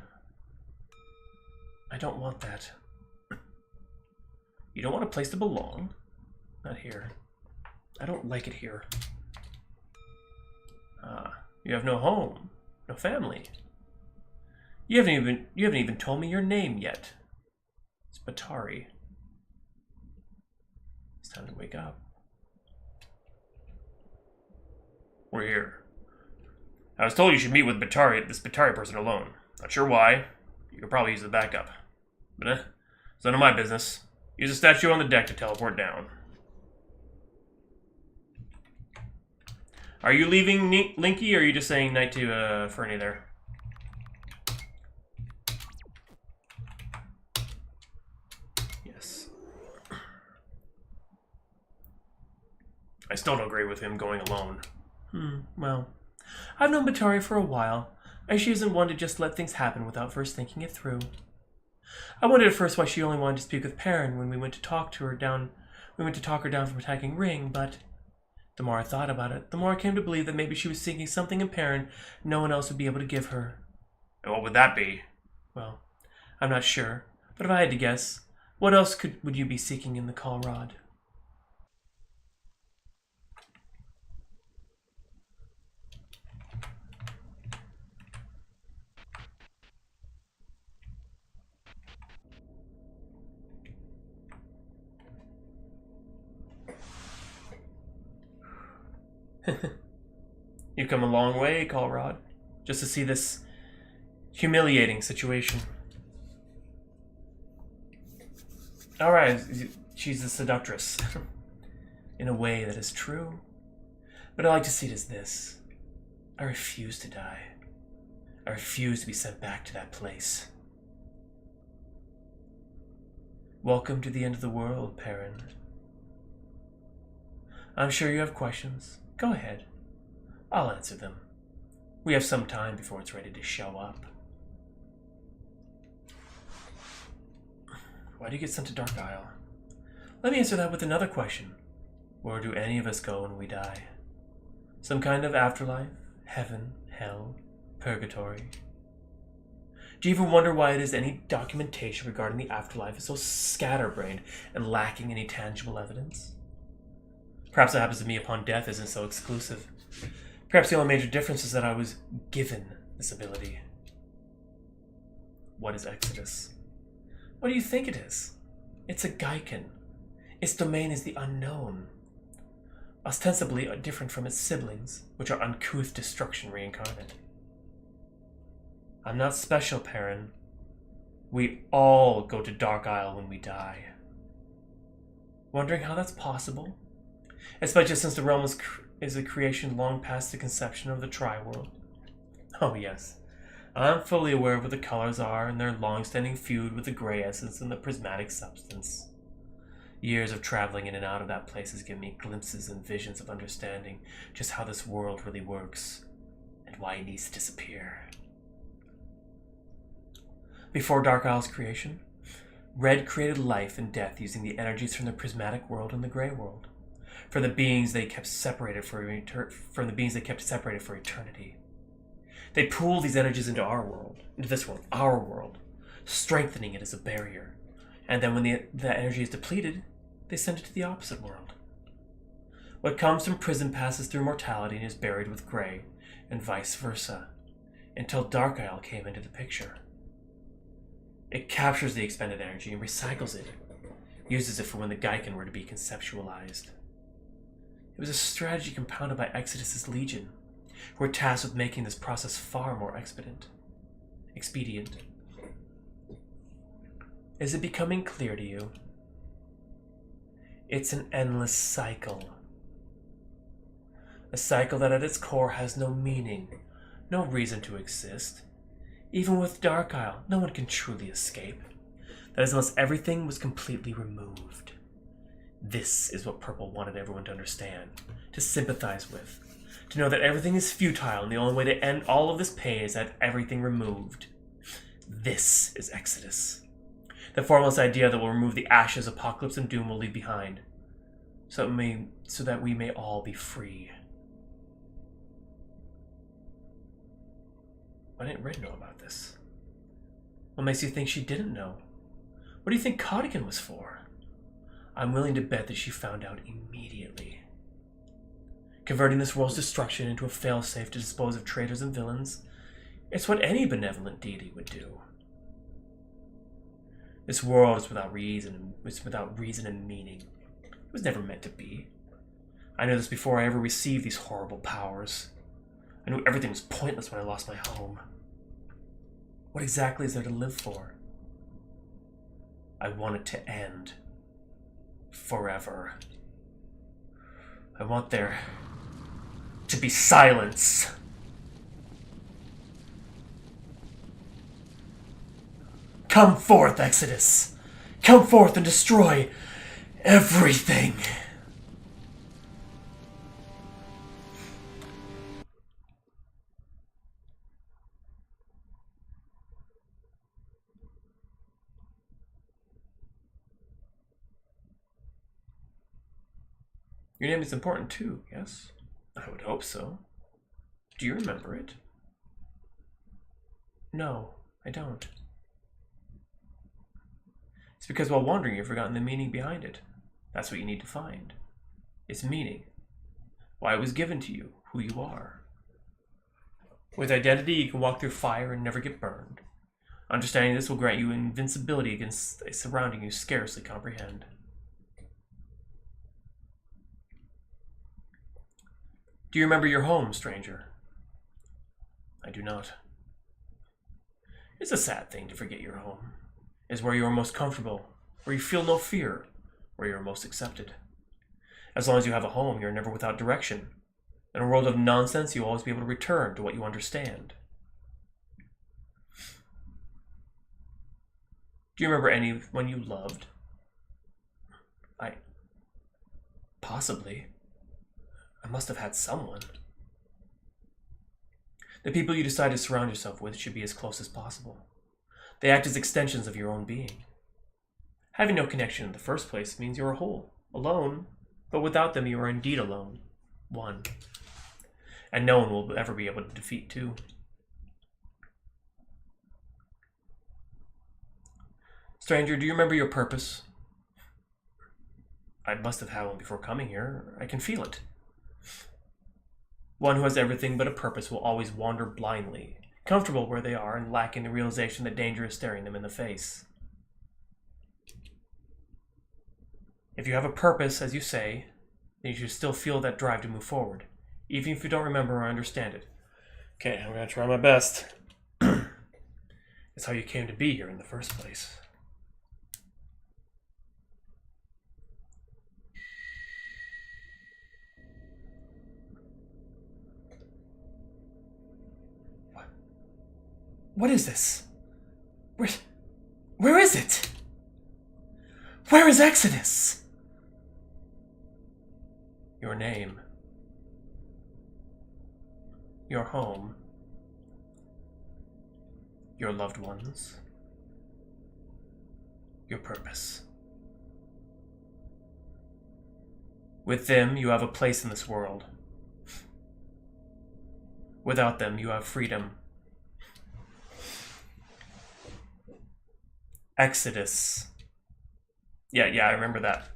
I don't want that. You don't want a place to belong? Not here. I don't like it here. You have no home, no family. You haven't even told me your name yet. It's Batari. It's time to wake up. We're here. I was told you should meet with this Batari person alone. Not sure why. You could probably use the backup. But it's none of my business. Use a statue on the deck to teleport down. Are you leaving Linky, or are you just saying night to Fernie there? Yes. I still don't agree with him going alone. Well, I've known Batari for a while, and she isn't one to just let things happen without first thinking it through. I wondered at first why she only wanted to speak with Perrin when we went to talk her down from attacking Ring, but the more I thought about it, the more I came to believe that maybe she was seeking something in Perrin no one else would be able to give her. And what would that be? Well, I'm not sure, but if I had to guess, what else would you be seeking in the Colrod? You've come a long way, Colrod, just to see this humiliating situation. Alright, she's a seductress. In a way that is true. But I like to see it as this. I refuse to die. I refuse to be sent back to that place. Welcome to the end of the world, Perrin. I'm sure you have questions. Go ahead. I'll answer them. We have some time before it's ready to show up. Why do you get sent to Dark Isle? Let me answer that with another question. Where do any of us go when we die? Some kind of afterlife? Heaven? Hell? Purgatory? Do you ever wonder why it is any documentation regarding the afterlife is so scatterbrained and lacking any tangible evidence? Perhaps what happens to me upon death isn't so exclusive. Perhaps the only major difference is that I was given this ability. What is Exodus? What do you think it is? It's a Geiken. Its domain is the unknown. Ostensibly different from its siblings, which are uncouth destruction reincarnate. I'm not special, Perrin. We all go to Dark Isle when we die. Wondering how that's possible? Especially since the realm is a creation long past the conception of the Tri-World. Oh yes, I'm fully aware of what the colors are and their long-standing feud with the gray essence and the prismatic substance. Years of traveling in and out of that place has given me glimpses and visions of understanding just how this world really works and why it needs to disappear. Before Dark Isle's creation, Red created life and death using the energies from the prismatic world and the gray world, from the beings they kept separated for eternity. They pooled these energies into our world, into this world, our world, strengthening it as a barrier. And then when the energy is depleted, they send it to the opposite world. What comes from prison passes through mortality and is buried with gray, and vice versa, until Dark Isle came into the picture. It captures the expended energy and recycles it, uses it for when the Geiken were to be conceptualized. It was a strategy compounded by Exodus's Legion, who were tasked with making this process far more expedient. Is it becoming clear to you? It's an endless cycle. A cycle that at its core has no meaning, no reason to exist. Even with Dark Isle, no one can truly escape. That is unless everything was completely removed. This is what Purple wanted everyone to understand, to sympathize with, to know that everything is futile and the only way to end all of this pain is to have everything removed. This is Exodus. The formless idea that will remove the ashes apocalypse and doom will leave behind, so that we may all be free. Why didn't Red know about this? What makes you think she didn't know? What do you think Geiken was for? I'm willing to bet that she found out immediately. Converting this world's destruction into a failsafe to dispose of traitors and villains, it's what any benevolent deity would do. This world is without reason and meaning. It was never meant to be. I knew this before I ever received these horrible powers. I knew everything was pointless when I lost my home. What exactly is there to live for? I want it to end. Forever. I want there to be silence. Come forth, Exodus. Come forth and destroy everything. Your name is important too, yes? I would hope so. Do you remember it? No, I don't. It's because while wandering you've forgotten the meaning behind it. That's what you need to find. Its meaning. Why it was given to you, who you are. With identity you can walk through fire and never get burned. Understanding this will grant you invincibility against a surrounding you scarcely comprehend. Do you remember your home, stranger? I do not. It's a sad thing to forget your home. It's where you are most comfortable, where you feel no fear, where you are most accepted. As long as you have a home, you are never without direction. In a world of nonsense, you'll always be able to return to what you understand. Do you remember anyone you loved? Possibly. I must have had someone. The people you decide to surround yourself with should be as close as possible. They act as extensions of your own being. Having no connection in the first place means you're a whole, alone, but without them you are indeed alone, one. And no one will ever be able to defeat two. Stranger, do you remember your purpose? I must have had one before coming here. I can feel it. One who has everything but a purpose will always wander blindly, comfortable where they are and lacking the realization that danger is staring them in the face. If you have a purpose, as you say, then you should still feel that drive to move forward, even if you don't remember or understand it. Okay, I'm going to try my best. It's how you came to be here in the first place. What is this? Where is it? Where is Exodus? Your name. Your home. Your loved ones. Your purpose. With them, you have a place in this world. Without them, you have freedom. Exodus. Yeah, I remember that.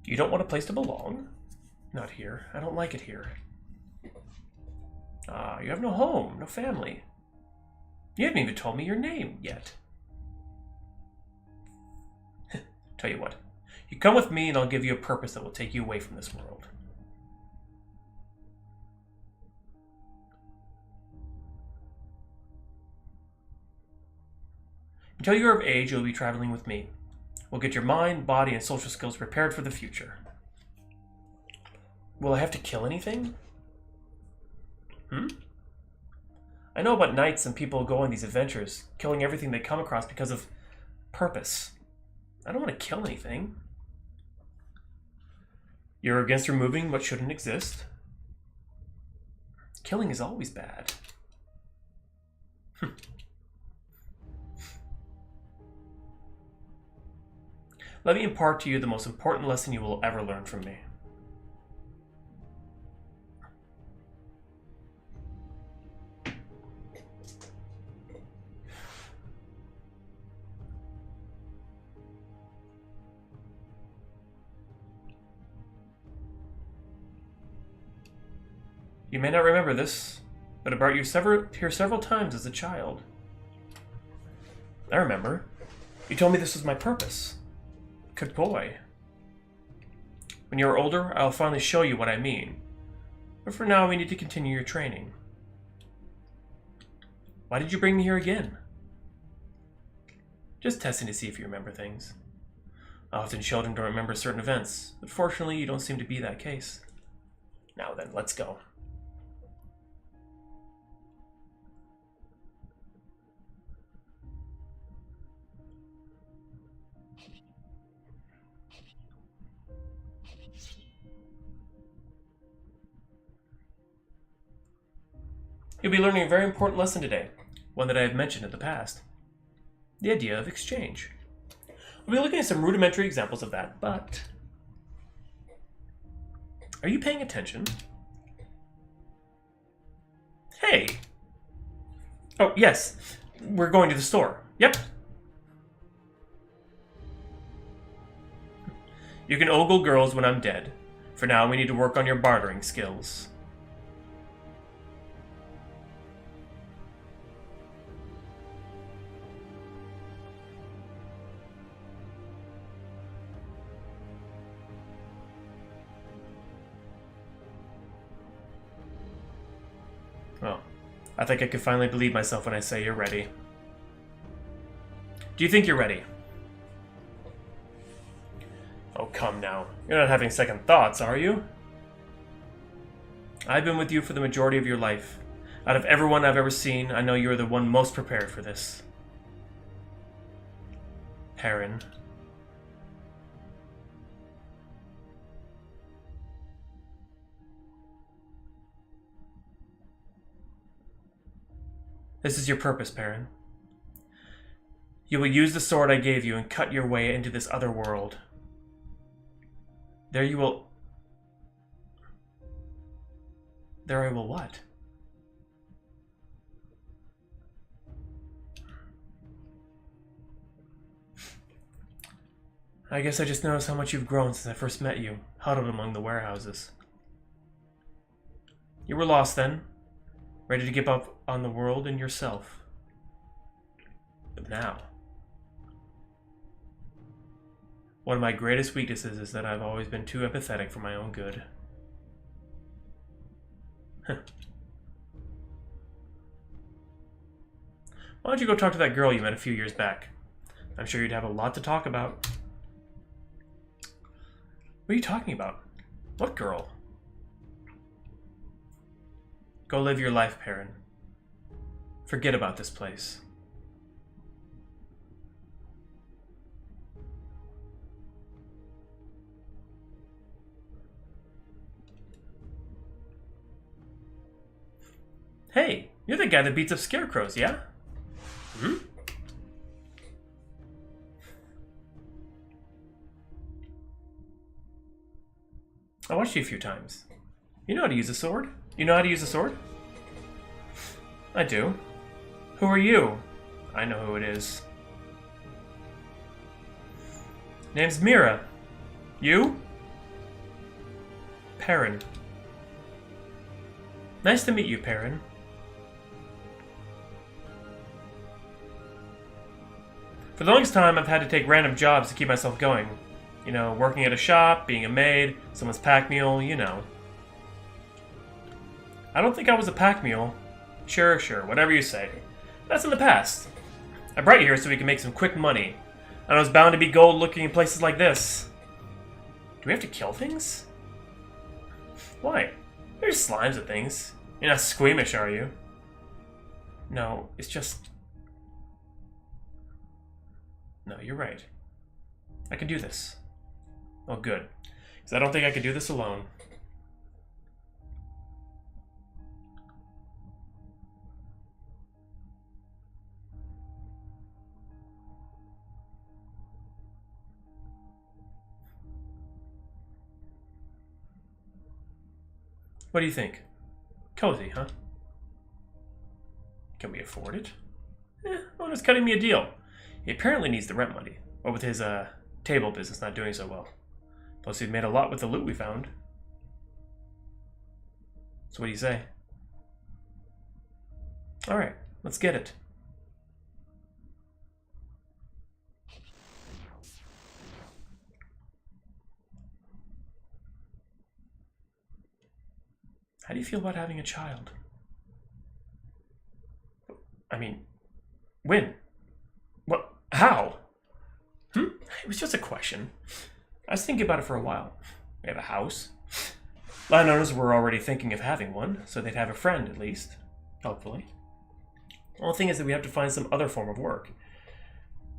You don't want a place to belong? Not here. I don't like it here. You have no home, no family. You haven't even told me your name yet. Tell you what. You come with me and I'll give you a purpose that will take you away from this world. Until you're of age, you'll be traveling with me. We'll get your mind, body, and social skills prepared for the future. Will I have to kill anything? I know about knights and people who go on these adventures, killing everything they come across because of purpose. I don't want to kill anything. You're against removing what shouldn't exist? Killing is always bad. Let me impart to you the most important lesson you will ever learn from me. You may not remember this, but I brought you here several times as a child. I remember. You told me this was my purpose. Good boy. When you're older, I'll finally show you what I mean. But for now, we need to continue your training. Why did you bring me here again? Just testing to see if you remember things. I often children don't remember certain events, but fortunately, you don't seem to be that case. Now then, let's go. You'll be learning a very important lesson today, one that I have mentioned in the past. The idea of exchange. We'll be looking at some rudimentary examples of that, but... Are you paying attention? Hey! Oh, yes. We're going to the store. Yep. You can ogle girls when I'm dead. For now, we need to work on your bartering skills. Well, I think I can finally believe myself when I say you're ready. Do you think you're ready? Oh, come now. You're not having second thoughts, are you? I've been with you for the majority of your life. Out of everyone I've ever seen, I know you're the one most prepared for this. Perrin. This is your purpose, Perrin. You will use the sword I gave you and cut your way into this other world. There I will what? I guess I just noticed how much you've grown since I first met you, huddled among the warehouses. You were lost then, ready to give up on the world and yourself. But now, one of my greatest weaknesses is that I've always been too empathetic for my own good. Why don't you go talk to that girl you met a few years back? I'm sure you'd have a lot to talk about. What are you talking about? What girl? Go live your life, Perrin. Forget about this place. Hey, you're the guy that beats up scarecrows, yeah? Hmm? I watched you a few times. You know how to use a sword? You know how to use a sword? I do. Who are you? I know who it is. Name's Mira. You? Perrin. Nice to meet you, Perrin. For the longest time, I've had to take random jobs to keep myself going. You know, working at a shop, being a maid, someone's pack mule, you know. I don't think I was a pack mule. Sure, whatever you say. That's in the past. I brought you here so we can make some quick money. And I was bound to be gold looking in places like this. Do we have to kill things? Why? There's slimes and things. You're not squeamish, are you? No, it's just... No, you're right. I can do this. Oh, good. Because I don't think I could do this alone. What do you think? Cozy, huh? Can we afford it? Owner's cutting me a deal. He apparently needs the rent money. What with his, table business not doing so well. Plus, we've made a lot with the loot we found. So what do you say? Alright, let's get it. How do you feel about having a child? I mean, when? What? How? It was just a question. I was thinking about it for a while. We have a house. Landowners were already thinking of having one, so they'd have a friend at least. Hopefully. Well, the thing is that we have to find some other form of work.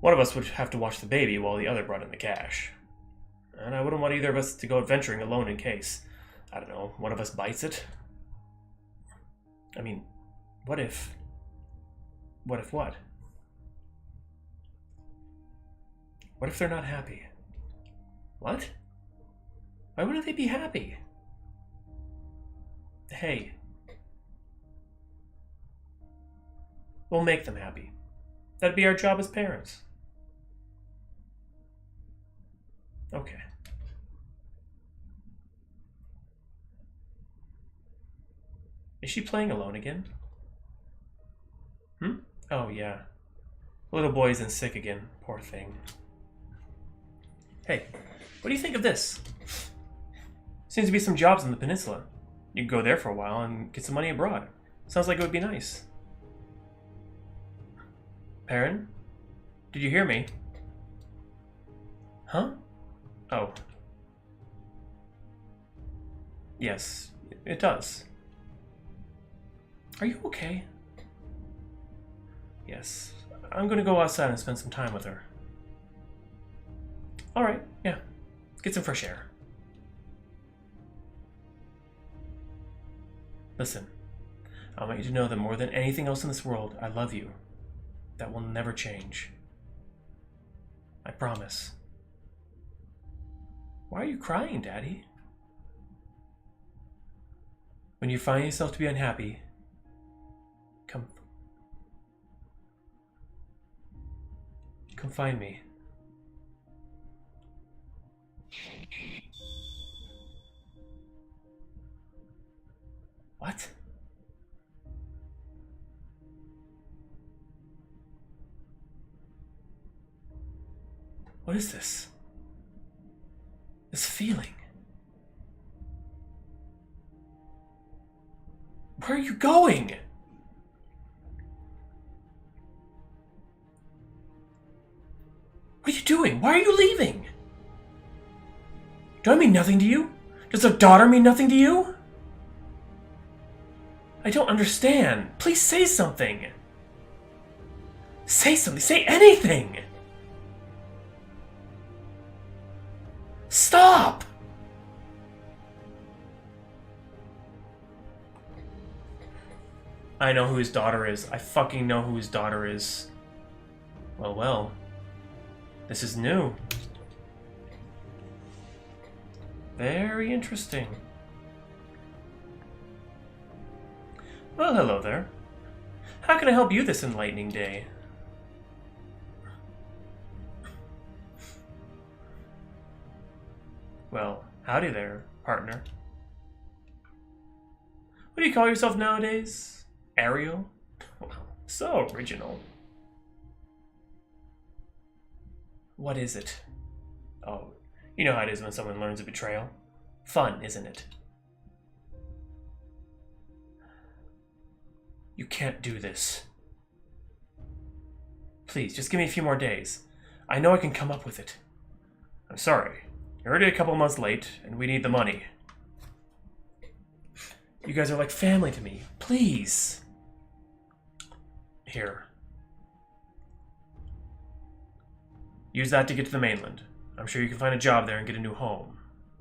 One of us would have to watch the baby while the other brought in the cash. And I wouldn't want either of us to go adventuring alone in case, I don't know, one of us bites it. I mean, what if... What if what? What if they're not happy? What? Why wouldn't they be happy? Hey. We'll make them happy. That'd be our job as parents. Okay. Is she playing alone again? Oh, yeah. The little boy isn't sick again. Poor thing. Hey, what do you think of this? Seems to be some jobs in the peninsula. You can go there for a while and get some money abroad. Sounds like it would be nice. Perrin? Did you hear me? Huh? Oh. Yes, it does. Are you okay? Yes. I'm gonna go outside and spend some time with her. Alright, yeah. Get some fresh air. Listen, I want you to know that more than anything else in this world, I love you. That will never change. I promise. Why are you crying, Daddy? When you find yourself to be unhappy, come find me. What? What is this? This feeling? Where are you going? What are you doing? Why are you leaving? Do I mean nothing to you? Does a daughter mean nothing to you? I don't understand. Please say something. Say something. Say anything. Stop! I know who his daughter is. I fucking know who his daughter is. Well, well. This is new. Very interesting. Well, hello there. How can I help you this enlightening day? Well, howdy there, partner. What do you call yourself nowadays? Ariel? So original. What is it? Oh, you know how it is when someone learns a betrayal. Fun, isn't it? You can't do this. Please, just give me a few more days. I know I can come up with it. I'm sorry. You're already a couple months late, and we need the money. You guys are like family to me. Please. Here. Use that to get to the mainland. I'm sure you can find a job there and get a new home.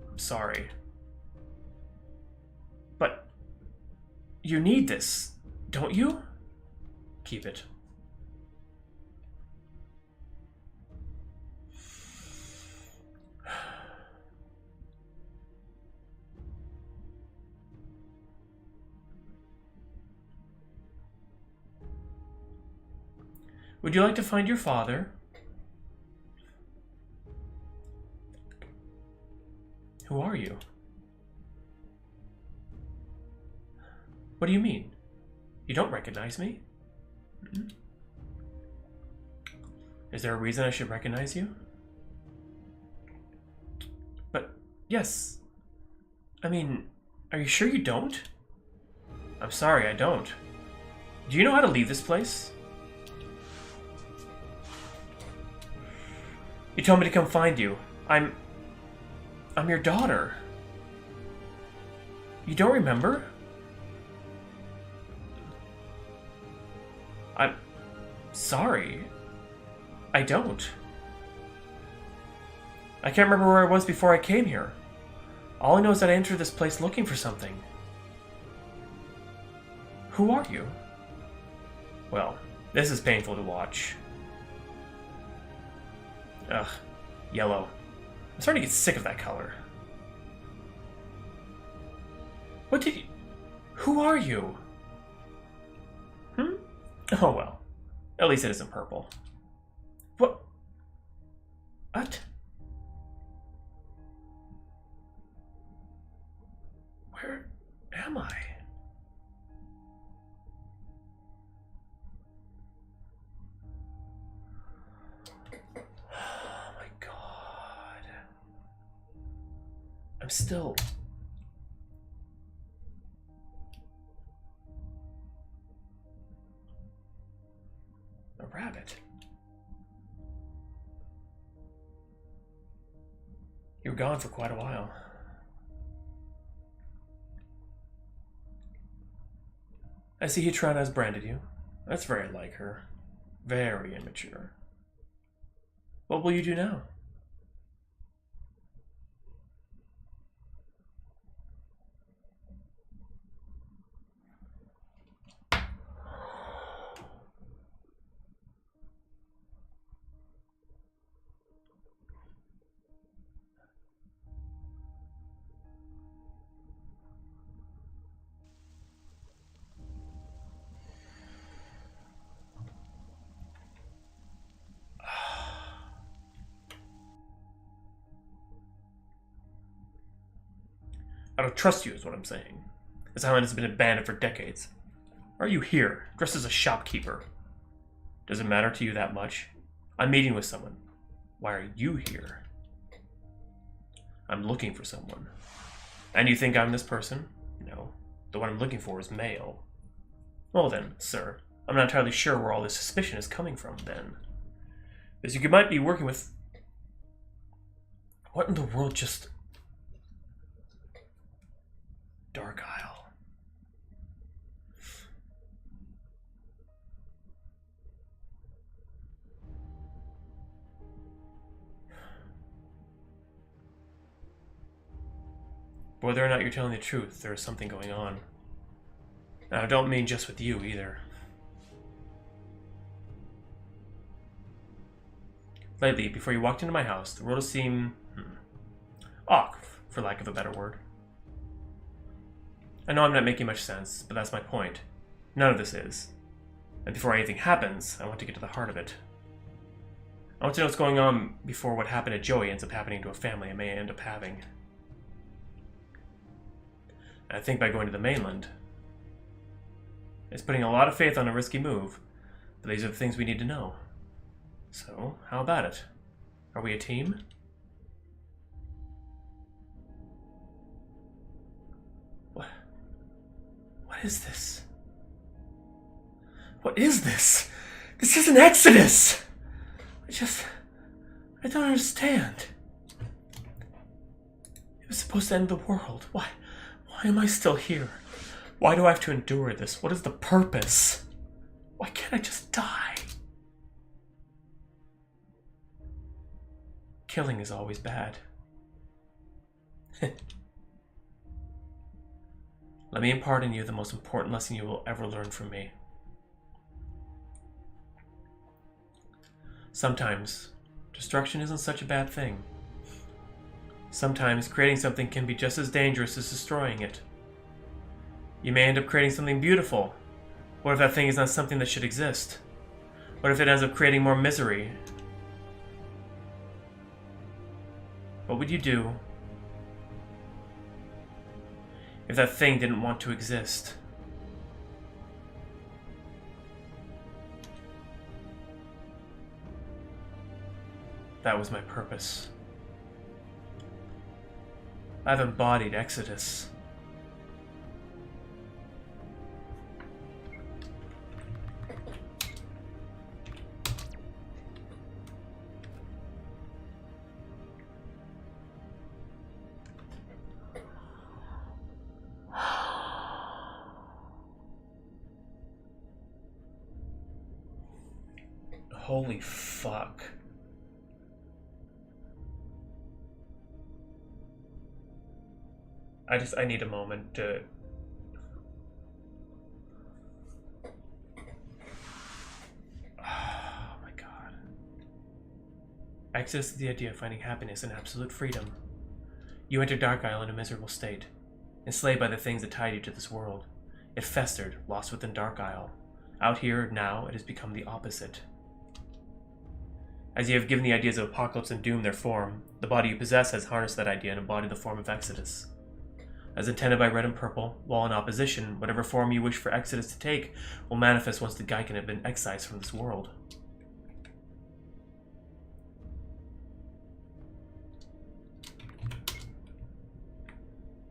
I'm sorry. But you need this, don't you? Keep it. Would you like to find your father? Who are you? What do you mean? You don't recognize me? Mm-hmm. Is there a reason I should recognize you? But, yes. I mean, are you sure you don't? I'm sorry, I don't. Do you know how to leave this place? You told me to come find you. I'm your daughter. You don't remember? I'm sorry. I don't. I can't remember where I was before I came here. All I know is that I entered this place looking for something. Who are you? Well, this is painful to watch. Ugh, yellow. I'm starting to get sick of that color. What did you... Who are you? Oh well. At least it isn't purple. What? Where am I? Oh my god. I'm still... a rabbit. You were gone for quite a while. I see Hitrana has branded you. That's very like her. Very immature. What will you do now? I don't trust you, is what I'm saying. This island has been abandoned for decades. Why are you here, dressed as a shopkeeper? Does it matter to you that much? I'm meeting with someone. Why are you here? I'm looking for someone. And you think I'm this person? No. The one I'm looking for is male. Well then, sir, I'm not entirely sure where all this suspicion is coming from, then. Because you might be working with... What in the world just... Dark Isle. Whether or not you're telling the truth, there is something going on. Now, I don't mean just with you, either. Lately, before you walked into my house, the world has seemed... off, for lack of a better word. I know I'm not making much sense, but that's my point. None of this is. And before anything happens, I want to get to the heart of it. I want to know what's going on before what happened to Joey ends up happening to a family I may end up having. And I think by going to the mainland, it's putting a lot of faith on a risky move, but these are the things we need to know. So, how about it? Are we a team? What is this? What is this? This is an exodus! I don't understand. It was supposed to end the world. Why am I still here? Why do I have to endure this? What is the purpose? Why can't I just die? Killing is always bad. Let me impart in you the most important lesson you will ever learn from me. Sometimes, destruction isn't such a bad thing. Sometimes, creating something can be just as dangerous as destroying it. You may end up creating something beautiful. What if that thing is not something that should exist? What if it ends up creating more misery? What would you do if that thing didn't want to exist? That was my purpose. I've embodied Exodus. Holy fuck. I need a moment to... Oh my god. Exodus is the idea of finding happiness and absolute freedom. You entered Dark Isle in a miserable state, enslaved by the things that tied you to this world. It festered, lost within Dark Isle. Out here, now, it has become the opposite. As you have given the ideas of apocalypse and doom their form, the body you possess has harnessed that idea and embodied the form of Exodus. As intended by Red and Purple, while in opposition, whatever form you wish for Exodus to take will manifest once the Geiken have been excised from this world.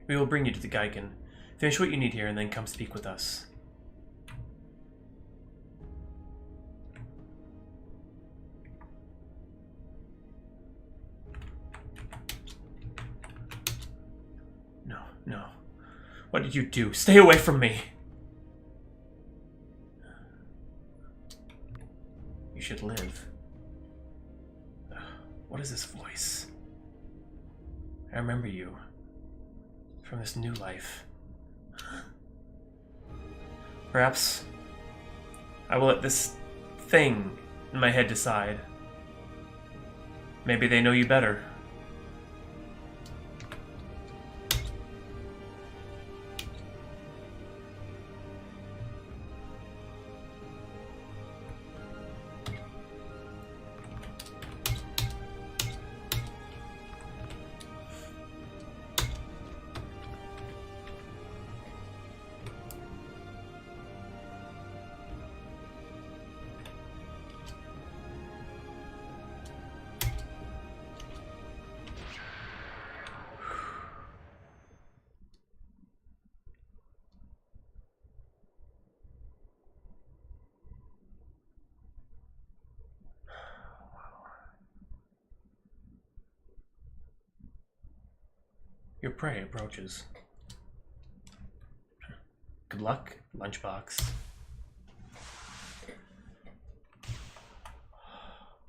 We will bring you to the Geiken. Finish what you need here and then come speak with us. No. What did you do? Stay away from me! You should live. What is this voice? I remember you from this new life. Perhaps I will let this thing in my head decide. Maybe they know you better. Your prey approaches. Good luck, lunchbox.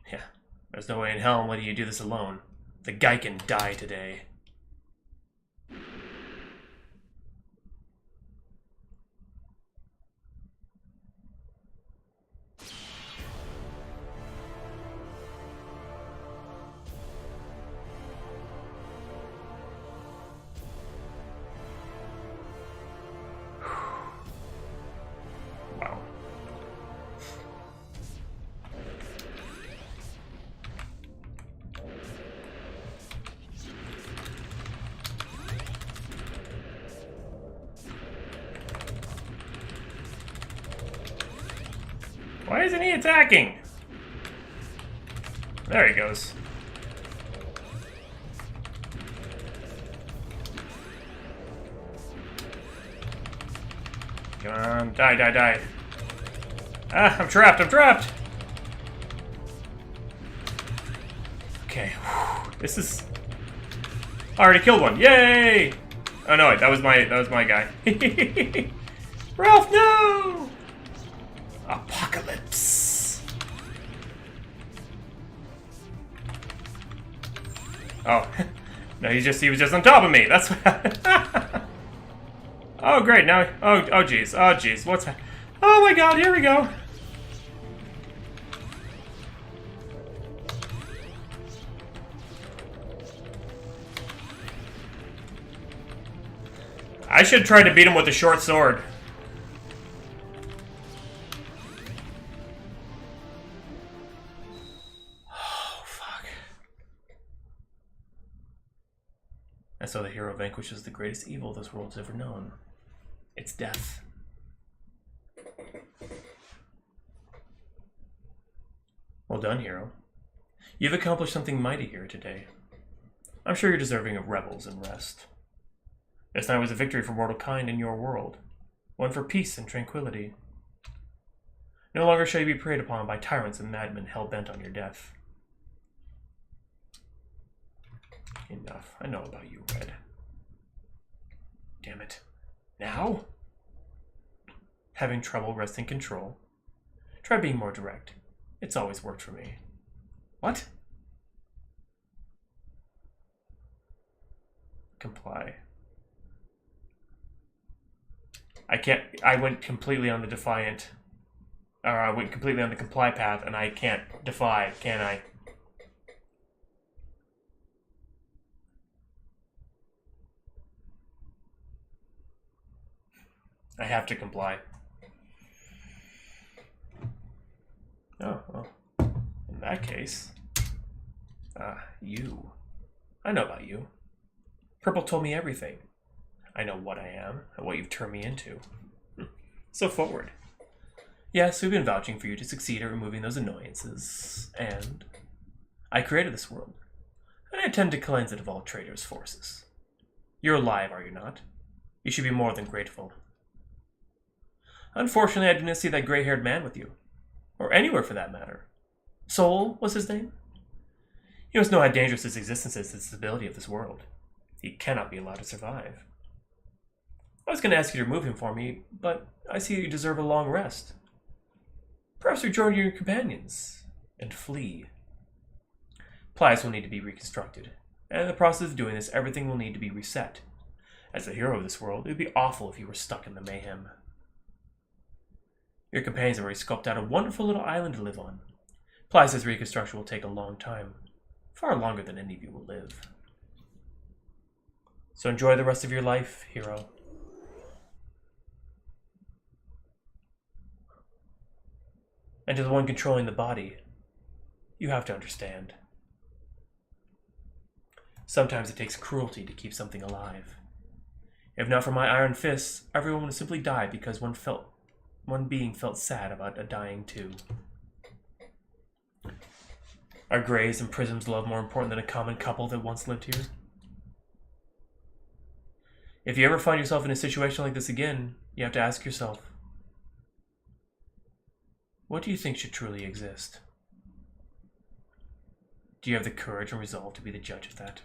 Yeah, there's no way in hell I'm letting you do this alone. The Geiken die today. Why isn't he attacking? There he goes. Come on, die, die, die. Ah, I'm trapped, I'm trapped! Okay, this is... I already killed one, yay! Oh no, wait, that was my guy. Ralph, no! Apocalypse. Oh, no, he was just on top of me. That's what. Oh, great. Now, oh, jeez. Oh, jeez. What's that? Oh my God, here we go. I should try to beat him with a short sword. And so the hero vanquishes the greatest evil this world's ever known. It's death. Well done, hero. You've accomplished something mighty here today. I'm sure you're deserving of revels and rest. This night was a victory for mortal kind in your world. One for peace and tranquility. No longer shall you be preyed upon by tyrants and madmen hell-bent on your death. Enough. I know about you, Red. Damn it. Now? Having trouble wresting control? Try being more direct. It's always worked for me. What? Comply. I can't... I went completely on the defiant... Or I went completely on the comply path, and I can't defy, can I? I have to comply. Oh, well. In that case... you. I know about you. Purple told me everything. I know what I am, and what you've turned me into. So forward. Yes, we've been vouching for you to succeed at removing those annoyances, and... I created this world, and I intend to cleanse it of all traitors' forces. You're alive, are you not? You should be more than grateful. Unfortunately, I didn't see that gray-haired man with you. Or anywhere, for that matter. Soul was his name? You must know how dangerous his existence is to the stability of this world. He cannot be allowed to survive. I was going to ask you to remove him for me, but I see you deserve a long rest. Perhaps rejoin your companions. and flee. Plies will need to be reconstructed, and in the process of doing this, everything will need to be reset. As the hero of this world, it would be awful if you were stuck in the mayhem. Your companions have already scoped out a wonderful little island to live on. Plies says reconstruction will take a long time, far longer than any of you will live. So enjoy the rest of your life, hero. And to the one controlling the body, you have to understand. Sometimes it takes cruelty to keep something alive. If not for my iron fists, everyone would simply die because one being felt sad about a dying too. Are Greys and Prism's love more important than a common couple that once lived here? If you ever find yourself in a situation like this again, you have to ask yourself, what do you think should truly exist? Do you have the courage and resolve to be the judge of that?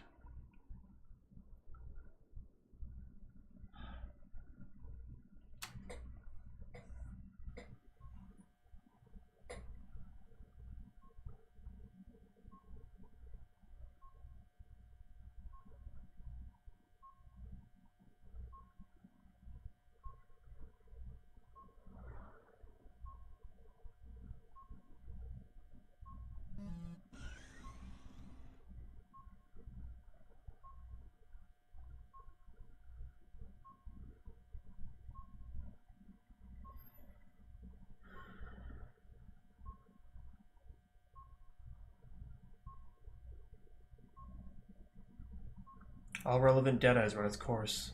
All relevant data has run its course.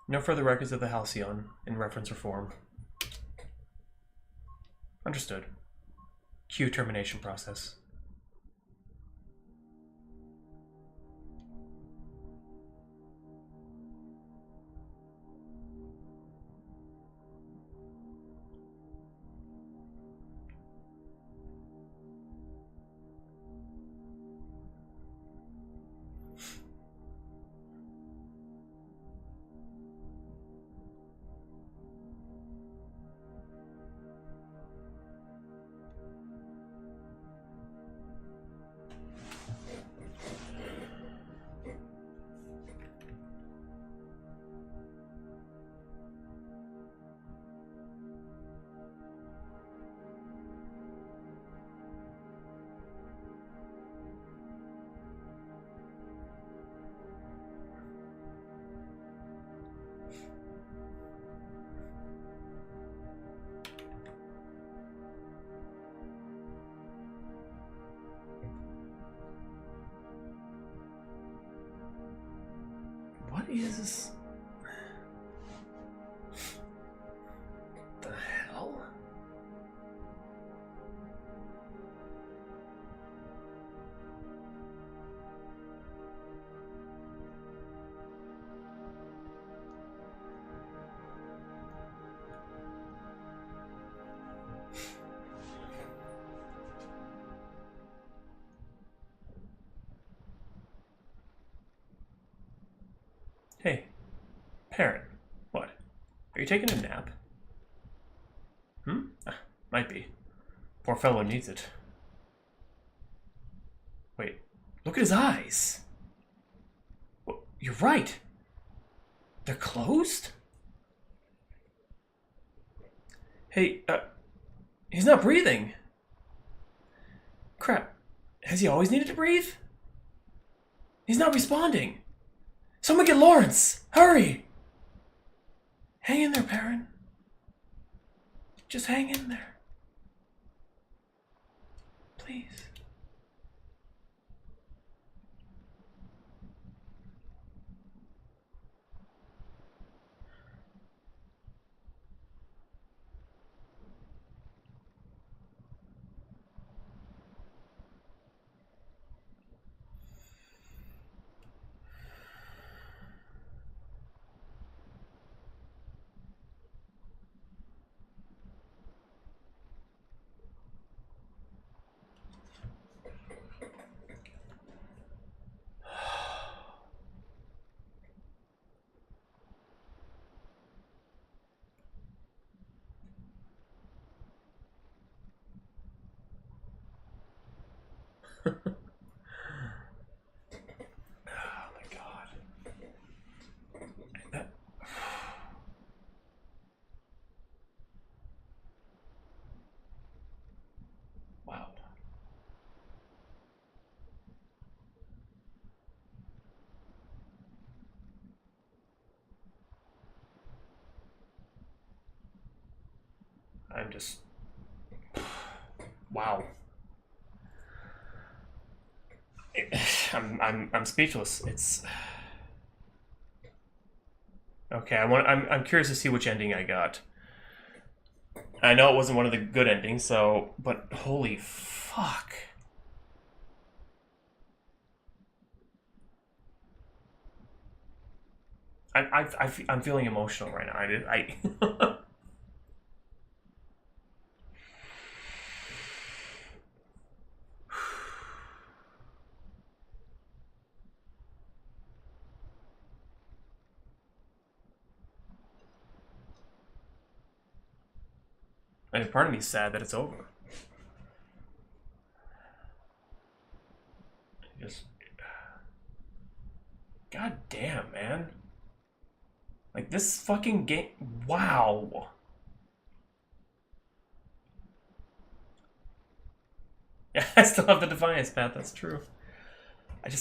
No further records of the Halcyon in reference or form. Understood. Q termination process. What is the hell? Hey, parent, what? Are you taking a nap? Might be. Poor fellow needs it. Wait, look at his eyes. Well, you're right. They're closed? Hey, he's not breathing. Crap, has he always needed to breathe? He's not responding. Someone get Lawrence! Hurry! Hang in there, Perrin. Just hang in there. Please. my god. That... Wow. I'm just... Wow. I'm speechless. It's... Okay, I'm curious to see which ending I got. I know it wasn't one of the good endings, so... But holy fuck. I'm feeling emotional right now. I mean, part of me is sad that it's over. Just... God damn, man. Like, this fucking game... Wow. Yeah, I still have the Defiance path, that's true. Wow.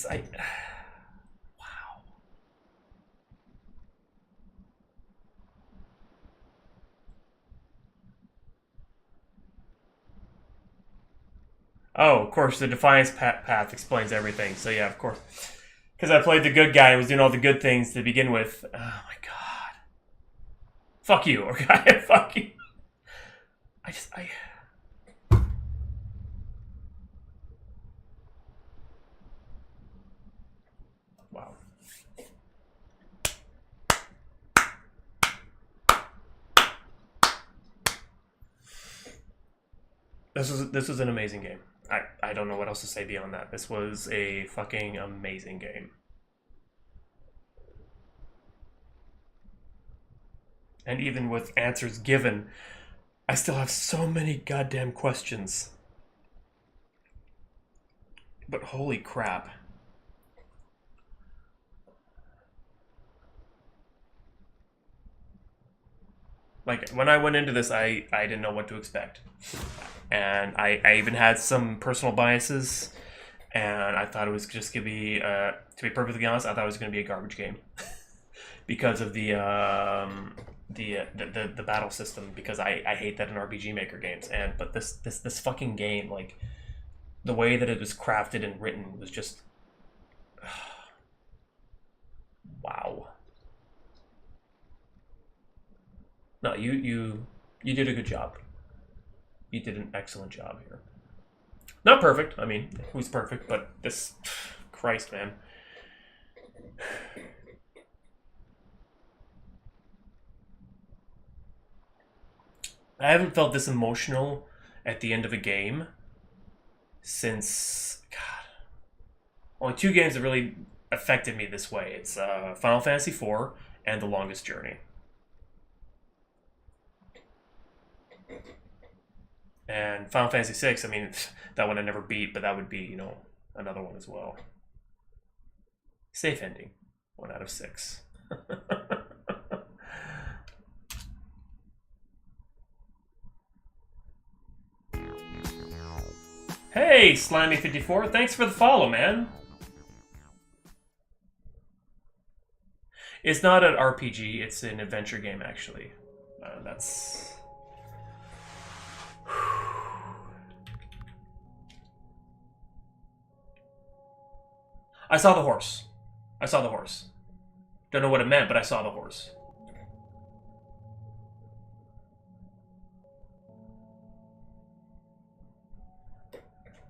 Oh, of course, the Defiance path explains everything. So yeah, of course. Because I played the good guy and was doing all the good things to begin with. Oh my god. Fuck you, okay? Fuck you. Wow. This was an amazing game. I don't know what else to say beyond that. This was a fucking amazing game. And even with answers given, I still have so many goddamn questions. But holy crap. Like, when I went into this, I didn't know what to expect. And I even had some personal biases, and I thought it was just going to be, to be perfectly honest, I thought it was going to be a garbage game. Because of the battle system, because I hate that in RPG Maker games. But this fucking game, like, the way that it was crafted and written was just... wow. No, you did a good job. You did an excellent job here. Not perfect. I mean, who's perfect? But this... Christ, man. I haven't felt this emotional at the end of a game since... God. Only two games that really affected me this way. It's Final Fantasy IV and The Longest Journey. And Final Fantasy VI, I mean, that one I never beat, but that would be, you know, another one as well. Safe ending. 1 out of 6. Hey, Slimy54, thanks for the follow, man. It's not an RPG, it's an adventure game, actually. That's... I saw the horse. I saw the horse. Don't know what it meant, but I saw the horse.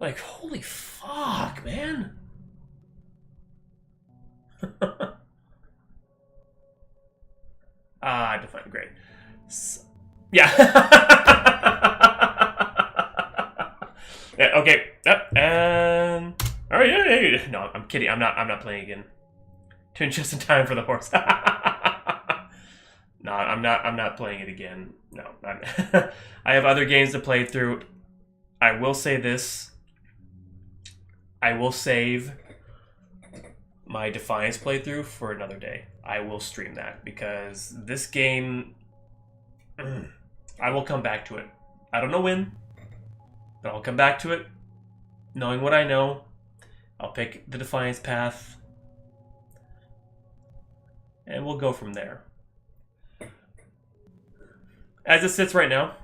Like, holy fuck, man. Define great. Yeah. Yeah, okay. Yep, and... Alright, yeah. No, I'm kidding. I'm not playing again. Tune just in time for the horse. No, I'm not playing it again. No, I have other games to play through. I will say this. I will save my Defiance playthrough for another day. I will stream that because this game, I will come back to it. I don't know when, but I'll come back to it. Knowing what I know, I'll pick the Defiance path, and we'll go from there. As it sits right now,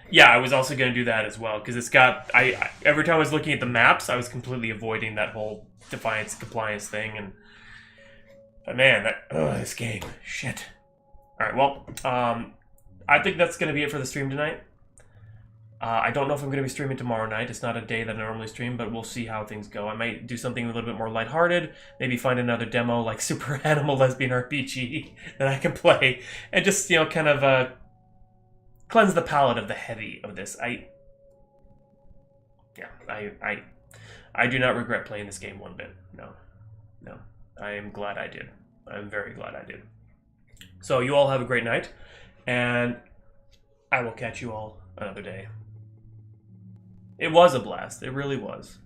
yeah, I was also going to do that as well, because it's got, every time I was looking at the maps, I was completely avoiding that whole Defiance compliance thing, but man, this game, shit. Alright, well, I think that's going to be it for the stream tonight. I don't know if I'm going to be streaming tomorrow night. It's not a day that I normally stream, but we'll see how things go. I might do something a little bit more lighthearted, maybe find another demo like Super Animal Lesbian RPG that I can play, and just, kind of cleanse the palate of the heavy of this. I do not regret playing this game one bit. No. I am glad I did. I'm very glad I did. So you all have a great night, and I will catch you all another day. It was a blast. It really was.